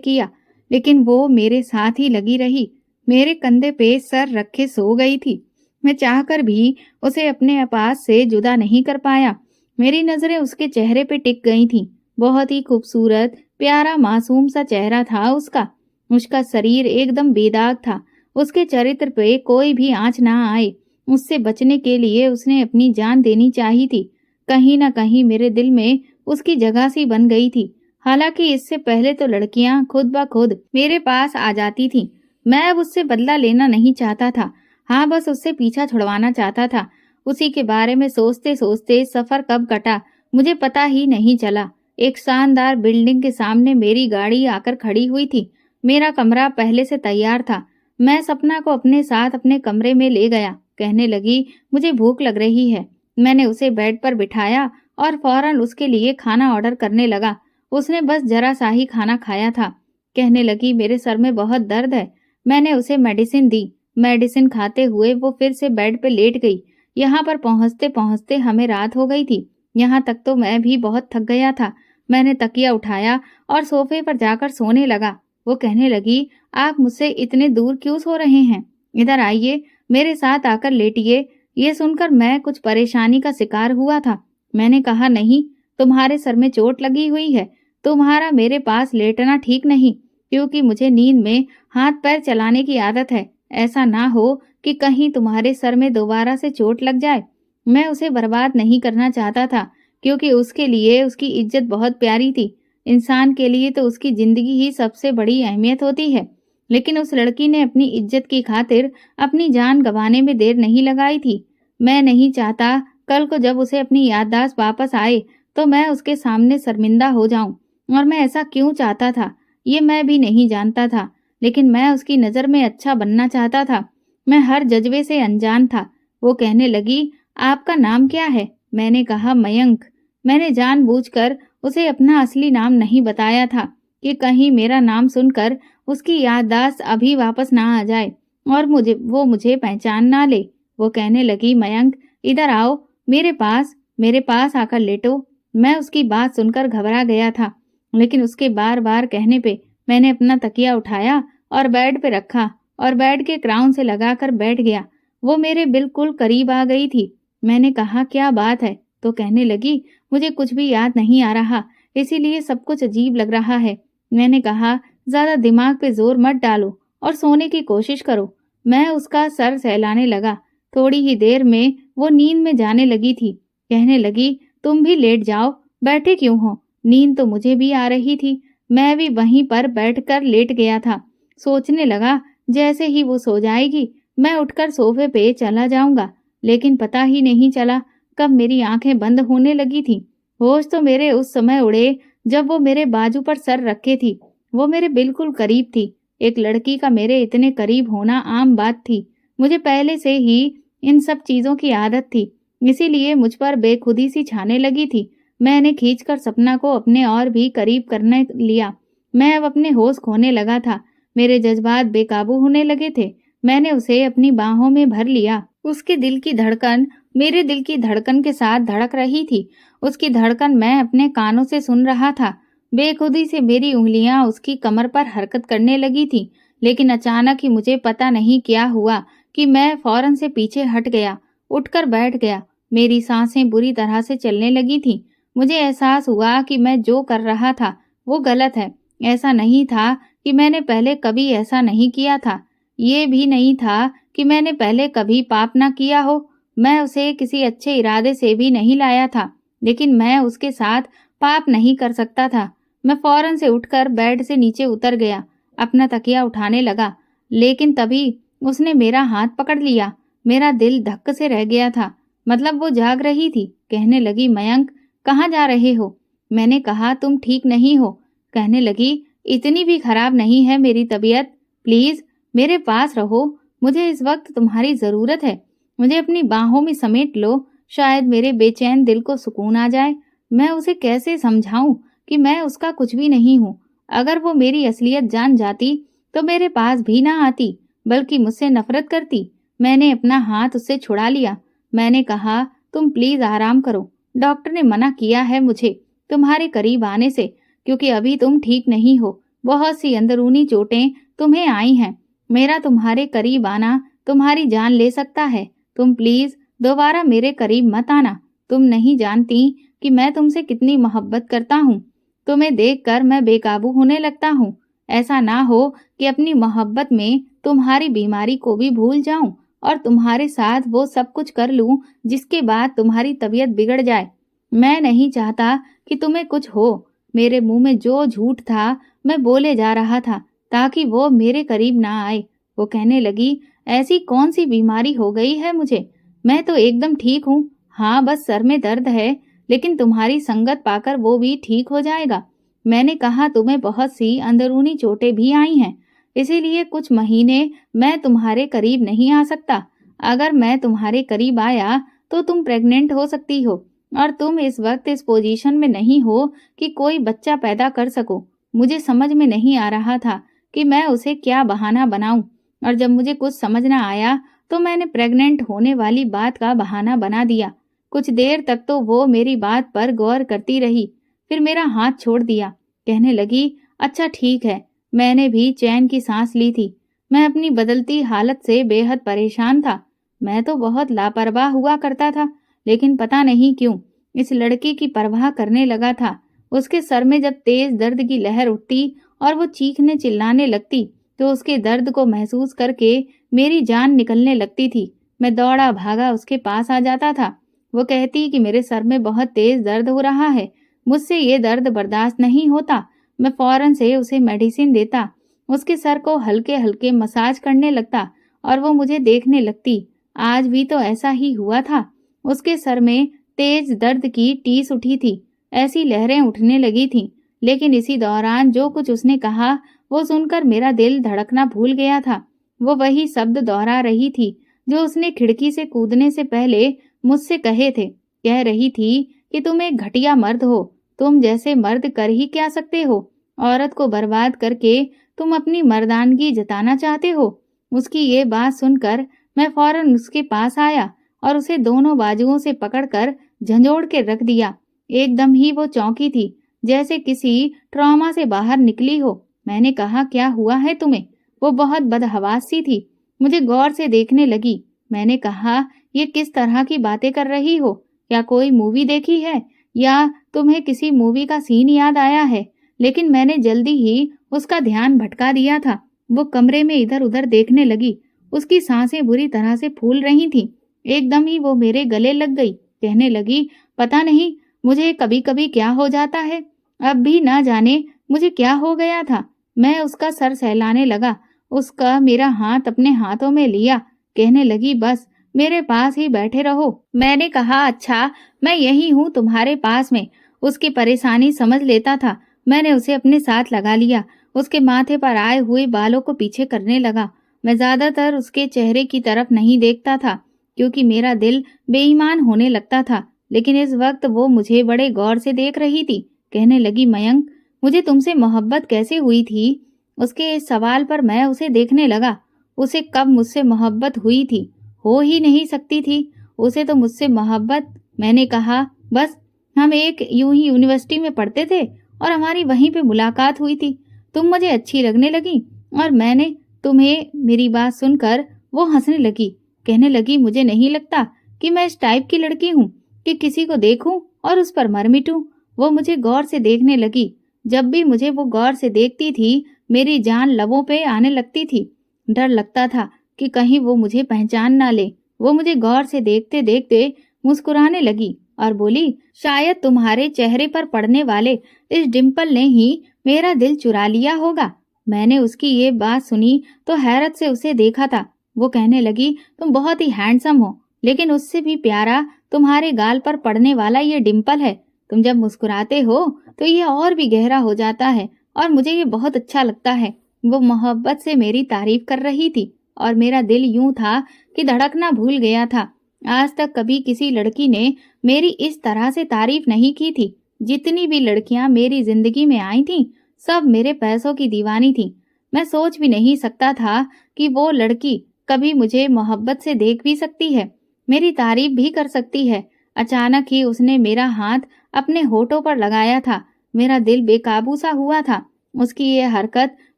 کیا، لیکن وہ میرے ساتھ ہی لگی رہی، میرے کندھے پہ سر رکھے سو گئی تھی۔ میں چاہ کر بھی اسے اپنے پاس سے جدا نہیں کر پایا۔ میری نظریں اس کے چہرے پہ ٹک گئی تھیں۔ بہت ہی خوبصورت، پیارا، معصوم سا چہرہ تھا اس کا۔ اس کا شریر ایک دم بے داغ تھا، اس کے چرتر پہ کوئی بھی آنچ نہ آئے۔ اس سے بچنے کے لیے اس نے اپنی جان دینی چاہی تھی۔ کہیں نہ کہیں میرے دل میں اس کی جگہ سی بن گئی تھی۔ حالانکہ اس سے پہلے تو لڑکیاں خود بخود میرے پاس آ جاتی تھیں۔ میں اب اس سے بدلہ لینا نہیں چاہتا تھا، ہاں بس اس سے پیچھا چھڑوانا چاہتا تھا۔ اسی کے بارے میں سوچتے سوچتے سفر کب کٹا مجھے پتا ہی نہیں چلا۔ ایک شاندار بلڈنگ کے سامنے میری گاڑی آ کر کھڑی ہوئی تھی۔ میرا کمرہ پہلے سے تیار تھا۔ میں سپنا کو اپنے ساتھ اپنے کمرے میں لے گیا۔ کہنے لگی، مجھے بھوک لگ رہی ہے۔ میں نے اسے بیڈ پر بٹھایا اور فوراً اس کے لیے کھانا آرڈر کرنے لگا۔ اس نے بس ذرا سا ہی کھانا کھایا تھا۔ کہنے لگی، میرے سر میں بہت درد ہے۔ میں نے اسے میڈیسن دی۔ میڈیسن کھاتے ہوئے وہ پھر سے بیڈ پہ لیٹ گئی۔ یہاں پر پہنچتے پہنچتے ہمیں رات ہو گئی تھی۔ یہاں تک تو میں بھی بہت تھک گیا تھا۔ میں نے تکیہ اٹھایا اور صوفے پر جا کر سونے لگا۔ وہ کہنے لگی، آپ مجھ سے اتنے دور کیوں سو رہے ہیں؟ ادھر آئیے، میرے ساتھ آ کر لیٹیے۔ یہ سن کر میں کچھ پریشانی کا شکار ہوا تھا۔ میں نے کہا، نہیں، تمہارے سر میں چوٹ لگی ہوئی ہے، تمہارا میرے پاس لیٹنا ٹھیک نہیں، کیونکہ مجھے نیند میں ہاتھ پیر چلانے کی عادت ہے۔ ایسا نہ ہو کہ کہیں تمہارے سر میں دوبارہ سے چوٹ لگ جائے۔ میں اسے برباد نہیں کرنا چاہتا تھا، کیونکہ اس کے لیے اس کی عزت بہت پیاری تھی۔ انسان کے لیے تو اس کی زندگی ہی سب سے بڑی اہمیت ہوتی ہے، لیکن اس لڑکی نے اپنی عزت کی خاطر اپنی جان گنوانے میں دیر نہیں لگائی تھی۔ میں نہیں چاہتا کل کو جب اسے اپنی یادداشت واپس آئے تو میں اس کے سامنے شرمندہ ہو جاؤں، اور میں ایسا کیوں چاہتا تھا یہ میں بھی نہیں جانتا تھا، لیکن میں اس کی نظر میں اچھا بننا چاہتا تھا۔ میں ہر جذبے سے انجان تھا۔ وہ کہنے لگی، آپ کا نام کیا ہے؟ میں نے کہا، میانک۔ میں نے جان بوجھ کر اسے اپنا اصلی نام نہیں بتایا تھا کہ کہیں میرا نام سن کر اس کی یادداشت ابھی واپس نہ آ جائے اور وہ مجھے پہچان نہ لے۔ وہ کہنے لگی، میانک، ادھر آؤ، میرے پاس آ کر لیٹو۔ میں اس کی بات سن کر گھبرا گیا تھا، لیکن اس کے بار بار کہنے پہ میں نے اپنا تکیہ اٹھایا اور بیڈ پہ رکھا اور بیڈ کے کراؤن سے لگا کر بیٹھ گیا۔ وہ میرے بالکل قریب آ گئی تھی۔ میں نے کہا، کیا بات ہے؟ تو کہنے لگی، مجھے کچھ بھی یاد نہیں آ رہا، اسی لیے سب کچھ عجیب لگ رہا ہے۔ میں نے کہا، زیادہ دماغ پہ زور مت ڈالو اور سونے کی کوشش کرو۔ میں اس کا سر سہلانے لگا۔ تھوڑی ہی دیر میں وہ نیند میں جانے لگی تھی۔ کہنے لگی، تم بھی لیٹ جاؤ، بیٹھے کیوں ہو؟ نیند تو مجھے بھی آ رہی تھی۔ मैं भी वहीं पर बैठकर लेट गया था। सोचने लगा जैसे ही वो सो जाएगी मैं उठकर सोफे पे चला जाऊंगा, लेकिन पता ही नहीं चला कब मेरी आंखें बंद होने लगी थी। होश तो मेरे उस समय उड़े जब वो मेरे बाजू पर सर रखे थी। वो मेरे बिल्कुल करीब थी। एक लड़की का मेरे इतने करीब होना आम बात थी। मुझे पहले से ही इन सब चीजों की आदत थी, इसीलिए मुझ पर बेखुदी सी छाने लगी थी। मैंने खींचकर सपना को अपने और भी करीब करने लिया। मैं अब अपने होश खोने लगा था। मेरे जज्बात बेकाबू होने लगे थे। मैंने उसे अपनी बाहों में भर लिया। उसके दिल की धड़कन मेरे दिल की धड़कन के साथ धड़क रही थी। उसकी धड़कन मैं अपने कानों से सुन रहा था। बेखुदी से मेरी उंगलियां उसकी कमर पर हरकत करने लगी थी, लेकिन अचानक ही मुझे पता नहीं क्या हुआ कि मैं फौरन से पीछे हट गया, उठकर बैठ गया। मेरी सांसें बुरी तरह से चलने लगी थी। मुझे एहसास हुआ कि मैं जो कर रहा था वो गलत है। ऐसा नहीं था कि मैंने पहले कभी ऐसा नहीं किया था। ये भी नहीं था कि मैंने पहले कभी पाप ना किया हो। मैं उसे किसी अच्छे इरादे से भी नहीं लाया था, लेकिन मैं उसके साथ पाप नहीं कर सकता था। मैं फौरन से उठकर बेड से नीचे उतर गया, अपना तकिया उठाने लगा, लेकिन तभी उसने मेरा हाथ पकड़ लिया। मेरा दिल धक्क से रह गया था। मतलब वो जाग रही थी। कहने लगी, मयंक कहाँ जा रहे हो? मैंने कहा, तुम ठीक नहीं हो। कहने लगी, इतनी भी खराब नहीं है मेरी तबीयत, प्लीज मेरे पास रहो, मुझे इस वक्त तुम्हारी जरूरत है। मुझे अपनी बाहों में समेट लो, शायद मेरे बेचैन दिल को सुकून आ जाए। मैं उसे कैसे समझाऊं कि मैं उसका कुछ भी नहीं हूँ। अगर वो मेरी असलियत जान जाती तो मेरे पास भी ना आती, बल्कि मुझसे नफरत करती। मैंने अपना हाथ उससे छुड़ा लिया। मैंने कहा, तुम प्लीज आराम करो। डॉक्टर ने मना किया है मुझे तुम्हारे करीब आने से, क्योंकि अभी तुम ठीक नहीं हो। बहुत सी अंदरूनी चोटें तुम्हें आई हैं। मेरा तुम्हारे करीब आना तुम्हारी जान ले सकता है। तुम प्लीज दोबारा मेरे करीब मत आना। तुम नहीं जानती कि मैं तुमसे कितनी मोहब्बत करता हूँ। तुम्हें देखकर मैं बेकाबू होने लगता हूँ। ऐसा ना हो कि अपनी मोहब्बत में तुम्हारी बीमारी को भी भूल जाऊं और तुम्हारे साथ वो सब कुछ कर लूं जिसके बाद तुम्हारी तबीयत बिगड़ जाए। मैं नहीं चाहता कि तुम्हें कुछ हो। मेरे मुंह में जो झूठ था मैं बोले जा रहा था ताकि वो मेरे करीब ना आए। वो कहने लगी, ऐसी कौन सी बीमारी हो गई है मुझे? मैं तो एकदम ठीक हूँ। हाँ, बस सर में दर्द है, लेकिन तुम्हारी संगत पाकर वो भी ठीक हो जाएगा। मैंने कहा, तुम्हें बहुत सी अंदरूनी चोटें भी आई हैं, इसीलिए कुछ महीने मैं तुम्हारे करीब नहीं आ सकता। अगर मैं तुम्हारे करीब आया तो तुम प्रेग्नेंट हो सकती हो, और तुम इस वक्त इस पोजीशन में नहीं हो कि कोई बच्चा पैदा कर सको। मुझे समझ में नहीं आ रहा था कि मैं उसे क्या बहाना बनाऊं, और जब मुझे कुछ समझ ना आया तो मैंने प्रेग्नेंट होने वाली बात का बहाना बना दिया। कुछ देर तक तो वो मेरी बात पर गौर करती रही, फिर मेरा हाथ छोड़ दिया। कहने लगी, अच्छा ठीक है। मैंने भी चैन की सांस ली थी। मैं अपनी बदलती हालत से बेहद परेशान था। मैं तो बहुत लापरवाह हुआ करता था, लेकिन पता नहीं क्यों इस लड़की की परवाह करने लगा था। उसके सर में जब तेज दर्द की लहर उठती और वो चीखने चिल्लाने लगती तो उसके दर्द को महसूस करके मेरी जान निकलने लगती थी। मैं दौड़ा भागा उसके पास आ जाता था। वो कहती कि मेरे सर में बहुत तेज दर्द हो रहा है, मुझसे ये दर्द बर्दाश्त नहीं होता। मैं फौरन से उसे मेडिसिन देता, उसके सर को हल्के हल्के मसाज करने लगता और वो मुझे देखने लगती। आज भी तो ऐसा ही हुआ था। उसके सर में तेज दर्द की टीस उठी थी, ऐसी लहरें उठने लगी थीं। लेकिन इसी दौरान जो कुछ उसने कहा वो सुनकर मेरा दिल धड़कना भूल गया था। वो वही शब्द दोहरा रही थी जो उसने खिड़की से कूदने से पहले मुझसे कहे थे। कह रही थी कि तुम एक घटिया मर्द हो, तुम जैसे मर्द कर ही क्या सकते हो? औरत को बर्बाद करके तुम अपनी मर्दानगी जताना चाहते हो? उसकी ये बात सुनकर मैं फौरन उसके पास आया और उसे दोनों बाजुओं से पकड़कर झंझोड़ के रख दिया। एकदम ही वो चौंकी थी, जैसे किसी ट्रॉमा से बाहर निकली हो। मैंने कहा, क्या हुआ है तुम्हें? वो बहुत बदहवास सी थी, मुझे गौर से देखने लगी। मैंने कहा, ये किस तरह की बातें कर रही हो? क्या कोई मूवी देखी है या तुम्हें किसी मूवी का सीन याद आया है? लेकिन मैंने जल्दी ही उसका ध्यान भटका दिया था। वो कमरे में इधर उधर देखने लगी। उसकी सांसें बुरी तरह से फूल रही थीं। एकदम ही वो मेरे गले लग गई। कहने लगी, पता नहीं मुझे कभी कभी क्या हो जाता है, अब भी ना जाने मुझे क्या हो गया था। मैं उसका सर सहलाने लगा, उसका मेरा हाथ अपने हाथों में लिया, कहने लगी बस मेरे पास ही बैठे रहो। मैंने कहा अच्छा, मैं यही हूँ तुम्हारे पास में। उसकी परेशानी समझ लेता था। मैंने उसे अपने साथ लगा लिया, उसके माथे पर आए हुए बालों को पीछे करने लगा। मैं ज्यादातर उसके चेहरे की तरफ नहीं देखता था क्योंकि मेरा दिल बेईमान होने लगता था, लेकिन इस वक्त वो मुझे बड़े गौर से देख रही थी। कहने लगी मयंक, मुझे तुमसे मोहब्बत कैसे हुई थी? उसके इस सवाल पर मैं उसे देखने लगा। उसे कब मुझसे मोहब्बत हुई थी? हो ही नहीं सकती थी। उसे तो मुझसे मोहब्बत। मैंने कहा बस हम एक यूं ही यूनिवर्सिटी में पढ़ते थे और हमारी वहीं पे मुलाकात हुई थी। तुम मुझे अच्छी लगने लगी और मैंने तुम्हें। मेरी बात सुनकर वो हंसने लगी, कहने लगी मुझे नहीं लगता कि मैं इस टाइप की लड़की हूँ कि किसी को देखूं और उस पर मर मिटूं। वो मुझे गौर से देखने लगी। जब भी मुझे वो गौर से देखती थी, मेरी जान लबों पे आने लगती थी। डर लगता था कि कहीं वो मुझे पहचान ना ले। वो मुझे गौर से देखते देखते मुस्कुराने लगी और बोली, शायद तुम्हारे चेहरे पर पड़ने वाले इस डिम्पल ने ही मेरा दिल चुरा लिया होगा। मैंने उसकी ये बात सुनी तो हैरत से उसे देखा था। वो कहने लगी, तुम बहुत ही हैंडसम हो, लेकिन उससे भी प्यारा तुम्हारे गाल पर पड़ने वाला ये डिम्पल है। तुम जब मुस्कुराते हो तो ये और भी गहरा हो जाता है और मुझे ये बहुत अच्छा लगता है। वो मोहब्बत से मेरी तारीफ कर रही थी और मेरा दिल यूं था कि धड़कना भूल गया था। आज तक कभी किसी लड़की ने मेरी इस तरह से तारीफ नहीं की थी। जितनी भी लड़कियां मेरी जिंदगी में आई थीं, सब मेरे पैसों की दीवानी थीं। मैं सोच भी नहीं सकता था कि वो लड़की कभी मुझे मोहब्बत से देख भी सकती है, मेरी तारीफ भी कर सकती है। अचानक ही उसने मेरा हाथ अपने होठों पर लगाया था। मेरा दिल बेकाबू सा हुआ था। उसकी ये हरकत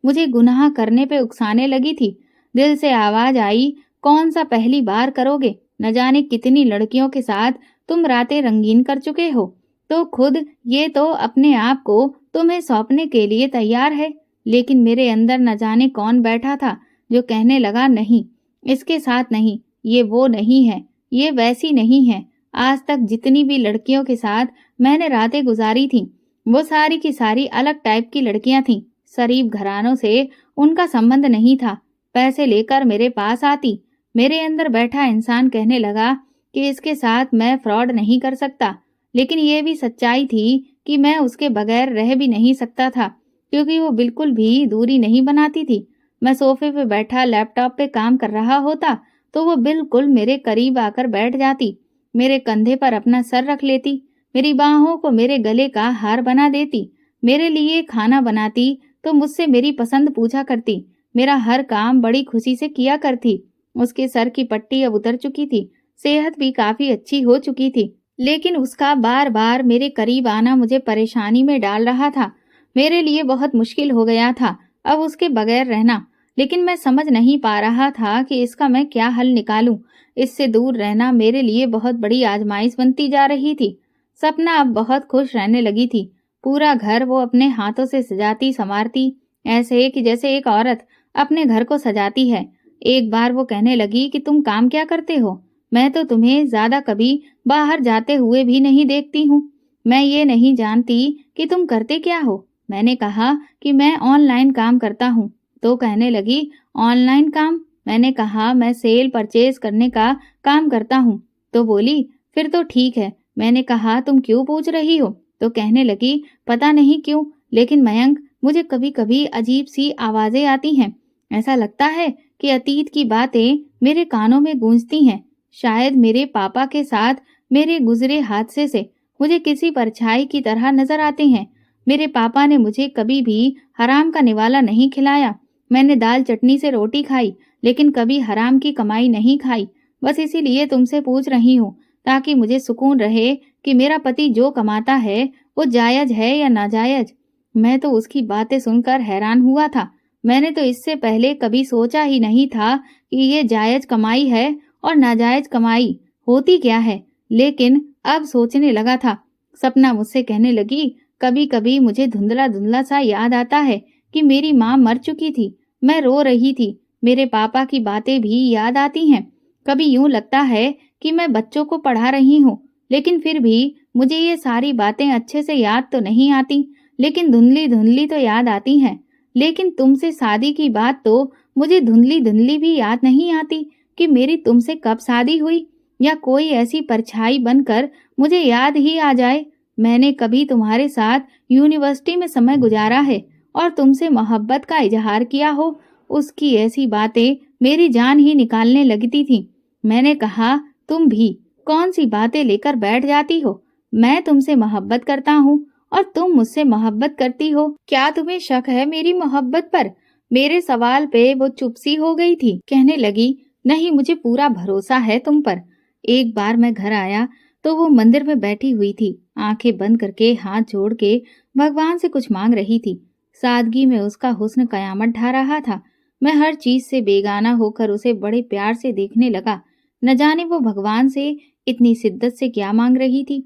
मुझे गुनाह करने पे उकसाने लगी थी। दिल से आवाज आई, कौन सा पहली बार करोगे? न जाने कितनी लड़कियों के साथ तुम रातें रंगीन कर चुके हो, तो खुद ये तो अपने आप को तुम्हें सौंपने के लिए तैयार है। लेकिन मेरे अंदर न जाने कौन बैठा था जो कहने लगा, नहीं, इसके साथ नहीं, ये वो नहीं है, ये वैसी नहीं है। आज तक जितनी भी लड़कियों के साथ मैंने रातें गुजारी थीं, वो सारी की सारी अलग टाइप की लड़कियां थीं। शरीफ घरानों से उनका संबंध नहीं था। पैसे लेकर मेरे पास आती। मेरे अंदर बैठा इंसान कहने लगा कि इसके साथ मैं फ्रॉड नहीं कर सकता, लेकिन ये भी सच्चाई थी कि मैं उसके बगैर रह भी नहीं सकता था, क्योंकि वो बिल्कुल भी दूरी नहीं बनाती थी। मैं सोफे पे बैठा लैपटॉप पे काम कर रहा होता तो वो बिल्कुल मेरे करीब आकर बैठ जाती, मेरे कंधे पर अपना सर रख लेती, मेरी बाहों को मेरे गले का हार बना देती, मेरे लिए खाना बनाती तो मुझसे मेरी पसंद पूछा करती, मेरा हर काम बड़ी खुशी से किया करती। उसके सर की पट्टी अब उतर चुकी थी, सेहत भी काफी अच्छी हो चुकी थी, लेकिन उसका बार बार मेरे करीब आना मुझे परेशानी में डाल रहा था। मेरे लिए बहुत मुश्किल हो गया था अब उसके बगैर रहना, लेकिन मैं समझ नहीं पा रहा था कि इसका मैं क्या हल निकालूं। इससे दूर रहना मेरे लिए बहुत बड़ी आजमाइश बनती जा रही थी। सपना अब बहुत खुश रहने लगी थी। पूरा घर वो अपने हाथों से सजाती संवारती, ऐसे कि जैसे एक औरत अपने घर को सजाती है। एक बार वो कहने लगी कि तुम काम क्या करते हो? मैं तो तुम्हें ज्यादा कभी बाहर जाते हुए भी नहीं देखती हूँ। मैं ये नहीं जानती कि तुम करते क्या हो। मैंने कहा कि मैं ऑनलाइन काम करता हूँ। तो कहने लगी, ऑनलाइन काम? मैंने कहा मैं सेल परचेज करने का काम करता हूँ। तो बोली, फिर तो ठीक है। मैंने कहा तुम क्यों पूछ रही हो? तो कहने लगी, पता नहीं क्यों, लेकिन मयंक मुझे कभी कभी अजीब सी आवाजें आती हैं। ऐसा लगता है कि अतीत की बातें मेरे कानों में गूंजती हैं। शायद मेरे पापा के साथ मेरे गुजरे हादसे से मुझे किसी परछाई की तरह नजर आते हैं। मेरे पापा ने मुझे कभी भी हराम का निवाला नहीं खिलाया। मैंने दाल चटनी से रोटी खाई, लेकिन कभी हराम की कमाई नहीं खाई। बस इसीलिए तुमसे पूछ रही हूँ, ताकि मुझे सुकून रहे कि मेरा पति जो कमाता है वो जायज है या नाजायज। मैं तो उसकी बातें सुनकर हैरान हुआ था। मैंने तो इससे पहले कभी सोचा ही नहीं था कि ये जायज कमाई है और नाजायज कमाई होती क्या है, लेकिन अब सोचने लगा था। सपना मुझसे कहने लगी, कभी कभी मुझे धुंधला धुंधला सा याद आता है कि मेरी माँ मर चुकी थी। मैं रो रही थी। मेरे पापा की बातें भी याद आती हैं। कभी यूं लगता है कि मैं बच्चों को पढ़ा रही हूँ, लेकिन फिर भी मुझे ये सारी बातें अच्छे से याद तो नहीं आती। लेकिन धुंधली धुंधली तो याद आती हैं। लेकिन तुमसे शादी की बात तो मुझे धुंधली धुंधली भी याद नहीं आती कि मेरी तुमसे कब शादी हुई, या कोई ऐसी परछाई बनकर मुझे याद ही आ जाए। मैंने कभी तुम्हारे साथ यूनिवर्सिटी में समय गुजारा है और तुमसे मोहब्बत का इजहार किया हो, उसकी ऐसी बातें मेरी जान ही निकालने लगती थी। मैंने कहा, तुम भी कौन सी बातें लेकर बैठ जाती हो? मैं तुमसे मोहब्बत करता हूँ और तुम मुझसे मोहब्बत करती हो। क्या तुम्हें शक है मेरी मोहब्बत पर? मेरे सवाल पे वो चुप सी हो गई थी। कहने लगी, नहीं, मुझे पूरा भरोसा है तुम पर। एक बार मैं घर आया तो वो मंदिर में बैठी हुई थी, आंखें बंद करके हाथ जोड़ के भगवान से कुछ मांग रही थी। सादगी में उसका हुस्न कयामत ढा रहा था। मैं हर चीज से बेगाना होकर उसे बड़े प्यार से देखने लगा। न जाने वो भगवान से इतनी शिद्दत से क्या मांग रही थी।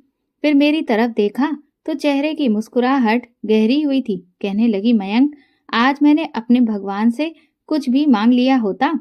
फिर मेरी तरफ देखा तो चेहरे की मुस्कुराहट गहरी हुई थी। कहने लगी, मयंक, आज मैंने अपने भगवान से कुछ भी मांग लिया होता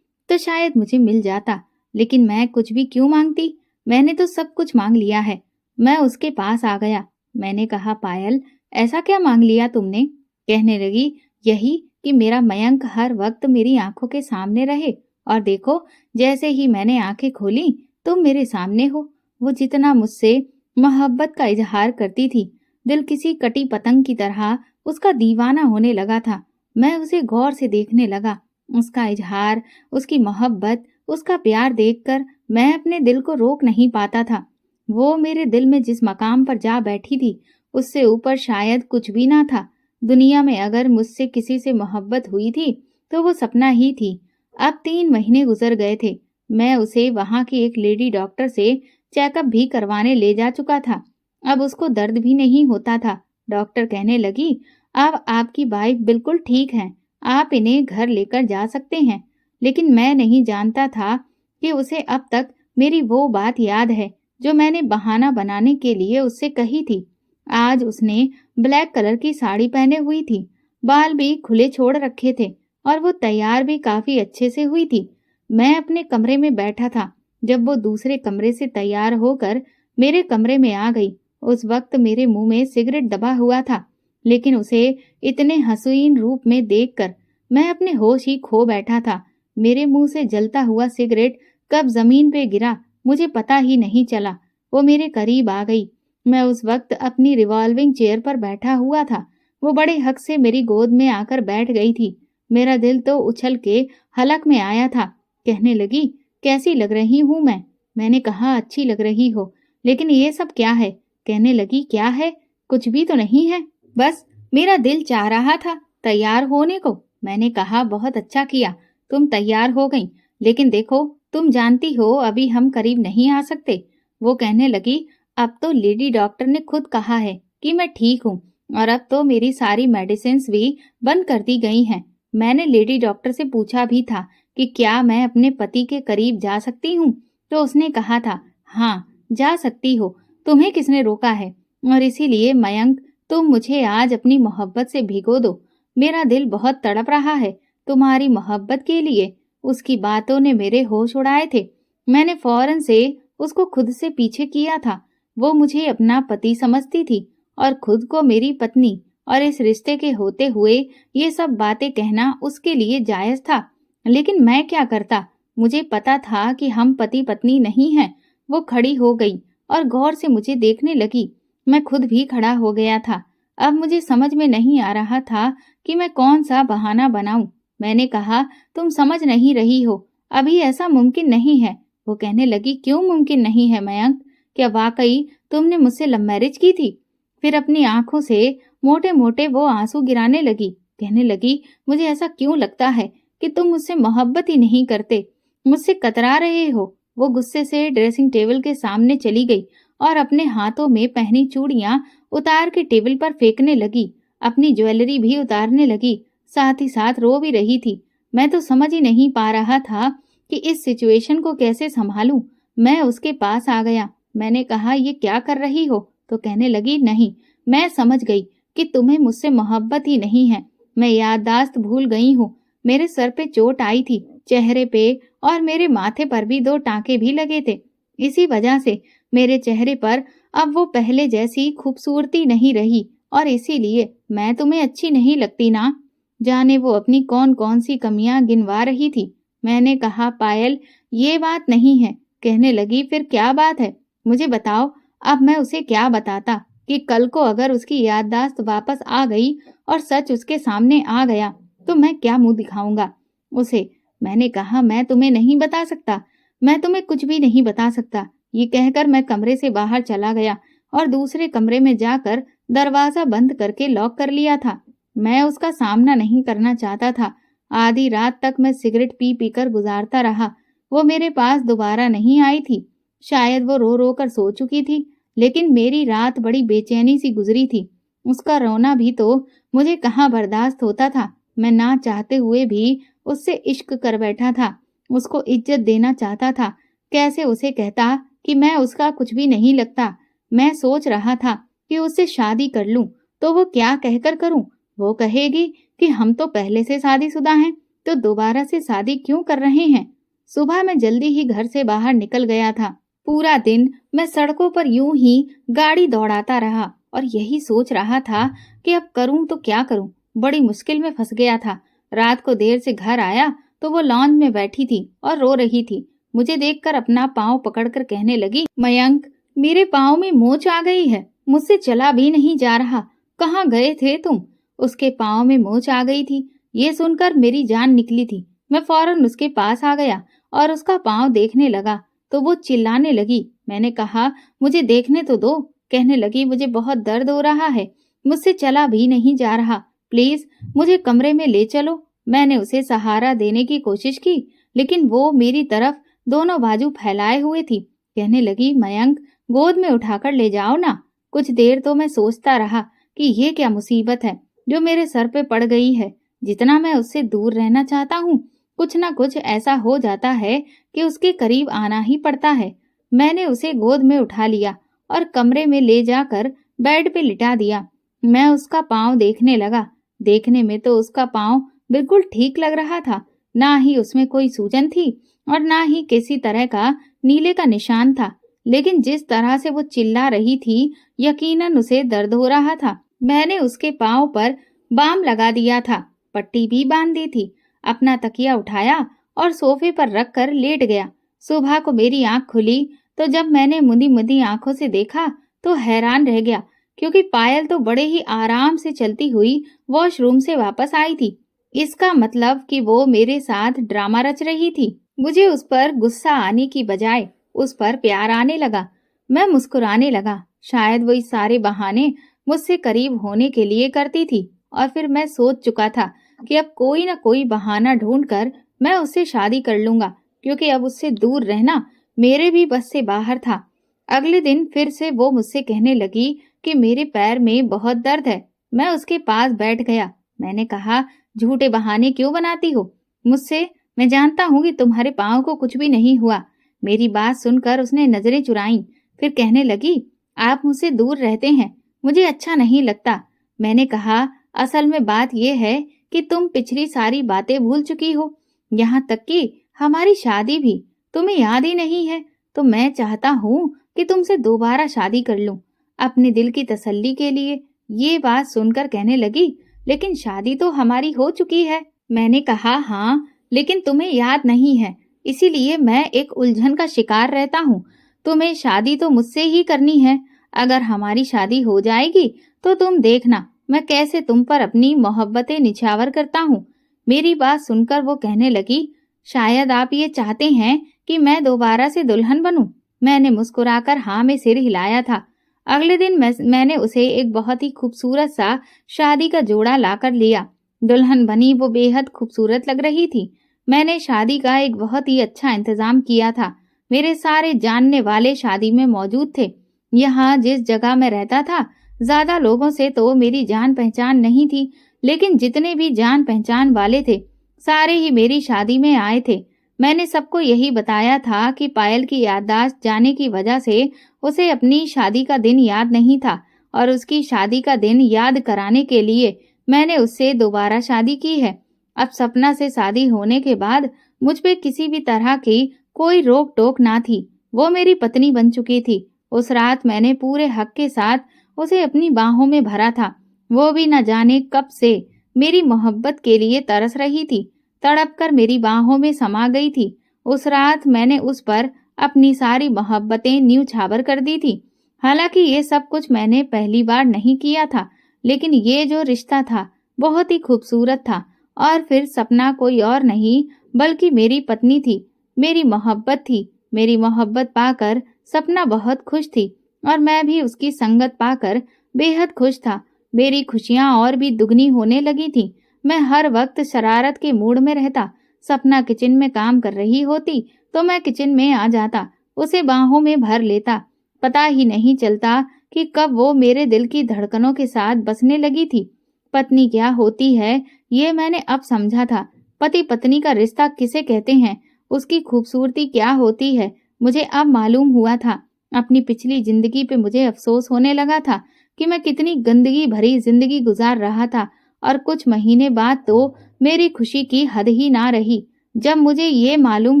तो शायद मुझे मिल जाता, लेकिन मैं कुछ भी क्यों मांगती? मैंने तो सब कुछ मांग लिया है। मैं उसके पास आ गया। मैंने कहा, पायल, ऐसा क्या मांग लिया तुमने? कहने लगी, यही कि मेरा मयंक हर वक्त मेरी आंखों के सामने रहे। और देखो, जैसे ही मैंने आंखें खोली तुम मेरे सामने हो। वो जितना मुझसे मोहब्बत का इजहार करती थी, दिल किसी कटी पतंग की तरह उसका दीवाना होने लगा था। मैं उसे गौर से देखने लगा। उसका इजहार, उसकी मोहब्बत, उसका प्यार देखकर मैं अपने दिल को रोक नहीं पाता था। वो मेरे दिल में जिस मकाम पर जा बैठी थी, उससे ऊपर शायद कुछ भी ना था। दुनिया में अगर मुझसे किसी से मोहब्बत हुई थी तो वो सपना ही थी। अब 3 महीने गुजर गए थे। मैं उसे वहां की एक लेडी डॉक्टर से चेकअप भी करवाने ले जा चुका था। अब उसको दर्द भी नहीं होता था। डॉक्टर कहने लगी, अब आपकी वाइफ बिल्कुल ठीक है, आप इन्हें घर लेकर जा सकते हैं। लेकिन मैं नहीं जानता था कि उसे अब तक मेरी वो बात याद है जो मैंने बहाना बनाने के लिए उससे कही थी। आज उसने ब्लैक कलर की साड़ी पहने हुई थी, बाल भी खुले छोड़ रखे थे और वो तैयार भी काफी अच्छे से हुई थी। मैं अपने कमरे में बैठा था जब वो दूसरे कमरे से तैयार होकर मेरे कमरे में आ गई। उस वक्त मेरे मुंह में सिगरेट दबा हुआ था, लेकिन उसे इतने हसीन रूप में देखकर मैं अपने होश ही खो बैठा था। मेरे मुंह से जलता हुआ सिगरेट कब जमीन पे गिरा मुझे पता ही नहीं चला। वो मेरे करीब आ गई। मैं उस वक्त अपनी रिवॉल्विंग चेयर पर बैठा हुआ था। वो बड़े हक से मेरी गोद में आकर बैठ गई थी। मेरा दिल तो उछल के हलक में आया था। कहने लगी, कैसी लग रही हूं मैं? मैंने कहा, अच्छी लग रही हो, लेकिन ये सब क्या है? कहने लगी, क्या है? कुछ भी तो नहीं है, बस मेरा दिल चाह रहा था तैयार होने को। मैंने कहा, बहुत अच्छा किया, तुम तैयार हो गई, लेकिन देखो, तुम जानती हो अभी हम करीब नहीं आ सकते। वो कहने लगी, अब तो लेडी डॉक्टर ने खुद कहा है कि मैं ठीक हूँ और अब तो मेरी सारी मेडिसिन भी बंद कर दी गई हैं। मैंने लेडी डॉक्टर से पूछा भी था कि क्या मैं अपने पति के करीब जा सकती हूँ, तो उसने कहा था, हाँ जा सकती हो, तुम्हें किसने रोका है? और इसीलिए मयंक, तुम मुझे आज अपनी मोहब्बत से भिगो दो। मेरा दिल बहुत तड़प रहा है तुम्हारी मोहब्बत के लिए। उसकी बातों ने मेरे होश उड़ाए थे। मैंने फौरन से उसको खुद से पीछे किया था। वो मुझे अपना पति समझती थी और खुद को मेरी पत्नी, और इस रिश्ते के होते हुए ये सब बातें कहना उसके लिए जायज था। लेकिन मैं क्या करता? मुझे पता था कि हम पति पत्नी नहीं हैं। वो खड़ी हो गई और गौर से मुझे देखने लगी। मैं खुद भी खड़ा हो गया था। अब मुझे समझ में नहीं आ रहा था कि मैं कौन सा बहाना बनाऊं। मैंने कहा, तुम समझ नहीं रही हो, अभी ऐसा मुमकिन नहीं है। वो कहने लगी, क्यों मुमकिन नहीं है मयंक? क्या वाकई तुमने मुझसे लव मैरिज की थी? फिर अपनी आंखों से मोटे मोटे वो आंसू गिराने लगी। कहने लगी, मुझे ऐसा क्यों लगता है कि तुम मुझसे मोहब्बत ही नहीं करते, मुझसे कतरा रहे हो। वो गुस्से से ड्रेसिंग टेबल के सामने चली गई और अपने हाथों में पहनी चूड़ियां उतार के टेबल पर फेंकने लगी। अपनी ज्वेलरी भी उतारने लगी, साथ ही साथ रो भी रही थी। मैं तो समझ ही नहीं पा रहा था कि इस सिचुएशन को कैसे संभालूं। मैं उसके पास आ गया। मैंने कहा, ये क्या कर रही हो? तो कहने लगी, नहीं, मैं समझ गई कि तुम्हें मुझसे मोहब्बत ही नहीं है। मैं याददाश्त भूल गई हूँ। मेरे सर पे चोट आई थी, चेहरे पे और मेरे माथे पर भी 2 टांके भी लगे थे। इसी वजह से मेरे चेहरे पर अब वो पहले जैसी खूबसूरती नहीं रही और इसीलिए मैं तुम्हें अच्छी नहीं लगती ना। जाने वो अपनी कौन कौन सी कमियां गिनवा रही थी। मैंने कहा, पायल ये बात नहीं है। कहने लगी, फिर क्या बात है, मुझे बताओ। अब मैं उसे क्या बताता कि कल को अगर उसकी याददाश्त वापस आ गई और सच उसके सामने आ गया तो मैं क्या मुंह दिखाऊंगा उसे। मैंने कहा, मैं तुम्हें नहीं बता सकता, मैं तुम्हें कुछ भी नहीं बता सकता। ये कहकर मैं कमरे से बाहर चला गया और दूसरे कमरे में जाकर दरवाजा बंद करके लॉक कर लिया था। मैं उसका सामना नहीं करना चाहता था। आधी रात तक मैं सिगरेट पी पी कर गुजारता रहा। वो मेरे पास दोबारा नहीं आई थी। शायद वो रो रो कर सो चुकी थी, लेकिन मेरी रात बड़ी बेचैनी सी गुजरी थी। उसका रोना भी तो मुझे कहाँ बर्दाश्त होता था। मैं ना चाहते हुए भी उससे इश्क कर बैठा था, उसको इज्जत देना चाहता था। कैसे उसे कहता कि मैं उसका कुछ भी नहीं लगता। मैं सोच रहा था कि उससे शादी कर लूं, तो वो क्या कहकर करूं। वो कहेगी कि हम तो पहले से शादीशुदा हैं, तो दोबारा से शादी क्यों कर रहे हैं। सुबह मैं जल्दी ही घर से बाहर निकल गया था। पूरा दिन मैं सड़कों पर यूं ही गाड़ी दौड़ाता रहा और यही सोच रहा था कि अब करूं तो क्या करूं। बड़ी मुश्किल में फंस गया था। रात को देर से घर आया तो वो लॉन में बैठी थी और रो रही थी। मुझे देखकर अपना पाँव पकड़कर कहने लगी, मयंक, मेरे पाँव में मोच आ गई है, मुझसे चला भी नहीं जा रहा। कहाँ गए थे तुम। उसके पाँव में मोच आ गई थी। ये सुनकर मेरी जान निकली थी। मैं फौरन उसके पास आ गया और उसका पाँव देखने लगा तो वो चिल्लाने लगी। मैंने कहा, मुझे देखने तो दो। कहने लगी, मुझे बहुत दर्द हो रहा है, मुझसे चला भी नहीं जा रहा, प्लीज मुझे कमरे में ले चलो। मैंने उसे सहारा देने की कोशिश की, लेकिन वो मेरी तरफ दोनों बाजू फैलाए हुए थी। कहने लगी, मयंक, गोद में उठाकर ले जाओ ना। कुछ देर तो मैं सोचता रहा कि ये क्या मुसीबत है जो मेरे सर पे पड़ गई है। जितना मैं उससे दूर रहना चाहता हूँ, कुछ ना कुछ ऐसा हो जाता है कि उसके करीब आना ही पड़ता है। मैंने उसे गोद में उठा लिया और कमरे में ले जाकर बेड पे लिटा दिया। मैं उसका पाँव देखने लगा। देखने में तो उसका पाँव बिल्कुल ठीक लग रहा था। ना ही उसमें कोई सूजन थी और ना ही किसी तरह का नीले का निशान था। लेकिन जिस तरह से वो चिल्ला रही थी, यकीनन उसे दर्द हो रहा था। मैंने उसके पाँव पर बाम लगा दिया था, पट्टी भी बांध दी थी। अपना तकिया उठाया और सोफे पर रख कर लेट गया। सुबह को मेरी आंख खुली तो जब मैंने मुंदी मुंदी आंखों से देखा तो हैरान रह गया, क्योंकि पायल तो बड़े ही आराम से चलती हुई वॉशरूम से वापस आई थी। इसका मतलब कि वो मेरे साथ ड्रामा रच रही थी। मुझे उस पर गुस्सा आने की बजाय उस पर प्यार आने लगा। मैं मुस्कुराने लगा। शायद वो इस सारे बहाने मुझसे करीब होने के लिए करती थी और फिर मैं सोच चुका था कि अब कोई न कोई बहाना ढूंढकर मैं उससे शादी कर लूंगा, क्योंकि अब उससे दूर रहना मेरे भी बस से बाहर था। अगले दिन फिर से वो मुझसे कहने लगी कि मेरे पैर में बहुत दर्द है। मैं उसके पास बैठ गया। मैंने कहा, झूठे बहाने क्यों बनाती हो मुझसे। मैं जानता हूँ कि तुम्हारे पाँव को कुछ भी नहीं हुआ। मेरी बात सुनकर उसने नजरें चुराईं। फिर कहने लगी, आप मुझसे दूर रहते हैं, मुझे अच्छा नहीं लगता। मैंने कहा, असल में बात यह है कि तुम पिछली सारी बातें भूल चुकी हो, यहाँ तक कि हमारी शादी भी तुम्हें याद ही नहीं है। तो मैं चाहता हूँ कि तुमसे दोबारा शादी कर लूं, अपने दिल की तसल्ली के लिए। ये बात सुनकर कहने लगी, लेकिन शादी तो हमारी हो चुकी है। मैंने कहा, हाँ, लेकिन तुम्हें याद नहीं है, इसीलिए मैं एक उलझन का शिकार रहता हूँ। तुम्हें शादी तो मुझसे ही करनी है। अगर हमारी शादी हो जाएगी तो तुम देखना मैं कैसे तुम पर अपनी मोहब्बतें निछावर करता हूँ। मेरी बात सुनकर वो कहने लगी, शायद आप ये चाहते हैं कि मैं दोबारा से दुल्हन बनूं। मैंने मुस्कुराकर हाँ में सिर हिलाया था। अगले दिन मैंने उसे एक बहुत ही खूबसूरत सा शादी का जोड़ा लाकर लिया। दुल्हन बनी वो बेहद खूबसूरत लग रही थी। मैंने शादी का एक बहुत ही अच्छा इंतजाम किया था। मेरे सारे जानने वाले शादी में मौजूद थे। यहाँ जिस जगह मैं रहता था, ज्यादा लोगों से तो मेरी जान पहचान नहीं थी, लेकिन जितने भी जान पहचान वाले थे सारे ही मेरी शादी में आए थे। मैंने सबको यही बताया था कि पायल की याददाश्त जाने की वजह से उसे अपनी शादी का दिन याद नहीं था, और उसकी शादी का दिन याद कराने के लिए मैंने उससे दोबारा शादी की है। अब सपना से शादी होने के बाद मुझ पे किसी भी तरह की कोई रोक टोक ना थी। वो मेरी पत्नी बन चुकी थी। उस रात मैंने पूरे हक के साथ उसे अपनी बाहों में भरा था। वो भी न जाने कब से मेरी मोहब्बत के लिए तरस रही थी, तड़प कर मेरी बाहों में समा गई थी। उस रात मैंने उस पर अपनी सारी मोहब्बतें न्यूछावर कर दी थी। हालांकि ये सब कुछ मैंने पहली बार नहीं किया था, लेकिन ये जो रिश्ता था बहुत ही खूबसूरत था। और फिर सपना कोई और नहीं बल्कि मेरी पत्नी थी, मेरी मोहब्बत थी। मेरी मोहब्बत पाकर सपना बहुत खुश थी और मैं भी उसकी संगत पाकर बेहद खुश था। मेरी खुशियां और भी दुगनी होने लगी थी। मैं हर वक्त शरारत के मूड में रहता। सपना किचन में काम कर रही होती तो मैं किचन में आ जाता, उसे बाहों में भर लेता। पता ही नहीं चलता कि कब वो मेरे दिल की धड़कनों के साथ बसने लगी थी। पत्नी क्या होती है ये मैंने अब समझा था। पति पत्नी का रिश्ता किसे कहते हैं, उसकी खूबसूरती क्या होती है, मुझे अब मालूम हुआ था। अपनी पिछली जिंदगी पे मुझे अफसोस होने लगा था कि मैं कितनी गंदगी भरी जिंदगी गुजार रहा था। और कुछ महीने बाद तो मेरी खुशी की हद ही ना रही जब मुझे ये मालूम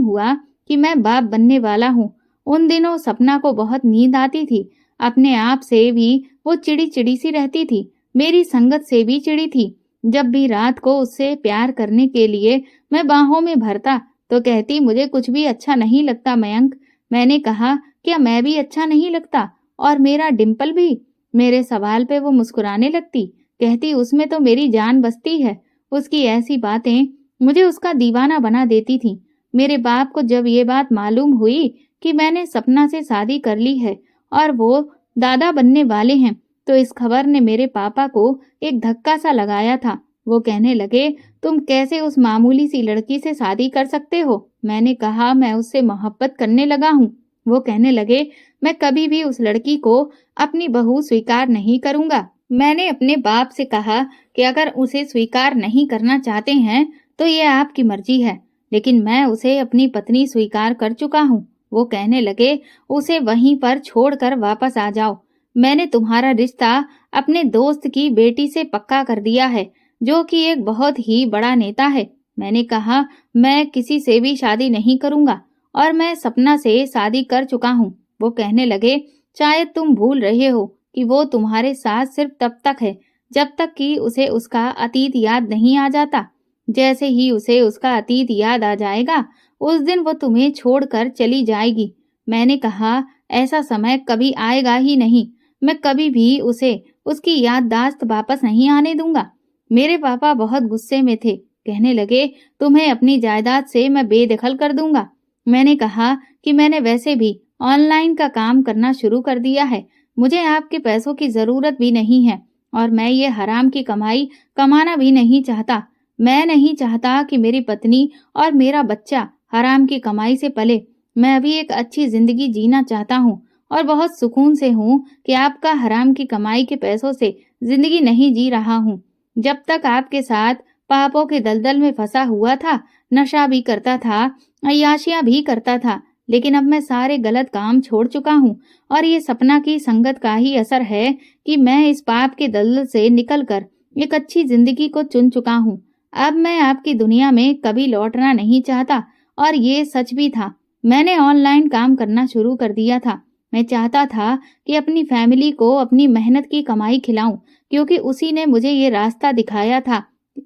हुआ कि मैं बाप बनने वाला हूँ। उन दिनों सपना को बहुत नींद आती थी। अपने आप से भी वो चिड़ी चिड़ी सी रहती थी, मेरी संगत से भी चिड़ी थी। जब भी रात को उससे प्यार करने के लिए मैं बाहों में भरता तो कहती, मुझे कुछ भी अच्छा नहीं लगता मयंक। मैंने कहा, क्या मैं भी अच्छा नहीं लगता? और मेरा डिम्पल भी? मेरे सवाल पे वो मुस्कुराने लगती, कहती, उसमें तो मेरी जान बसती है। उसकी ऐसी बातें मुझे उसका दीवाना बना देती थी। मेरे बाप को जब ये बात मालूम हुई कि मैंने सपना से शादी कर ली है और वो दादा बनने वाले हैं, तो इस खबर ने मेरे पापा को एक धक्का सा लगाया था। वो कहने लगे, तुम कैसे उस मामूली सी लड़की से शादी कर सकते हो? मैंने कहा, मैं उससे मोहब्बत करने लगा हूँ। वो कहने लगे, मैं कभी भी उस लड़की को अपनी बहू स्वीकार नहीं करूंगा। मैंने अपने बाप से कहा कि अगर उसे स्वीकार नहीं करना चाहते हैं तो ये आपकी मर्जी है, लेकिन मैं उसे अपनी पत्नी स्वीकार कर चुका हूँ। वो कहने लगे, उसे वहीं पर छोड़कर वापस आ जाओ। मैंने तुम्हारा रिश्ता अपने दोस्त की बेटी से पक्का कर दिया है, जो कि एक बहुत ही बड़ा नेता है। मैंने कहा, मैं किसी से भी शादी नहीं करूंगा और मैं सपना से शादी कर चुका हूँ। वो कहने लगे, शायद तुम भूल रहे हो कि वो तुम्हारे साथ सिर्फ तब तक है जब तक कि उसे उसका अतीत याद नहीं आ जाता। जैसे ही उसे उसका अतीत याद आ जाएगा, उस दिन वो तुम्हें छोड़कर चली जाएगी। मैंने कहा, ऐसा समय कभी आएगा ही नहीं। मैं कभी भी उसे उसकी याददाश्त वापस नहीं आने दूंगा। मेरे पापा बहुत गुस्से में थे, कहने लगे, तुम्हें अपनी जायदाद से मैं बेदखल कर दूंगा। मैंने कहा कि मैंने वैसे भी ऑनलाइन का काम करना शुरू कर दिया है, मुझे आपके पैसों की जरूरत भी नहीं है और मैं ये हराम की कमाई कमाना भी नहीं चाहता। मैं नहीं चाहता कि मेरी पत्नी और मेरा बच्चा हराम की कमाई से पले। मैं अभी एक अच्छी जिंदगी जीना चाहता हूँ और बहुत सुकून से हूँ कि आपका हराम की कमाई के पैसों से जिंदगी नहीं जी रहा हूँ। जब तक आपके साथ पापों के दलदल में फंसा हुआ था, नशा भी करता था, अय्याशियां भी करता था, लेकिन अब मैं सारे गलत काम छोड़ चुका हूँ और ये सपना की संगत का ही असर है कि मैं इस पाप के दलदल से निकलकर एक अच्छी जिंदगी को चुन चुका हूँ। अब मैं आपकी दुनिया में कभी लौटना नहीं चाहता और ये सच भी था। मैंने ऑनलाइन काम करना शुरू कर दिया था। मैं चाहता था कि अपनी फैमिली को अपनी मेहनत की कमाई खिलाऊं, क्योंकि उसी ने मुझे ये रास्ता दिखाया था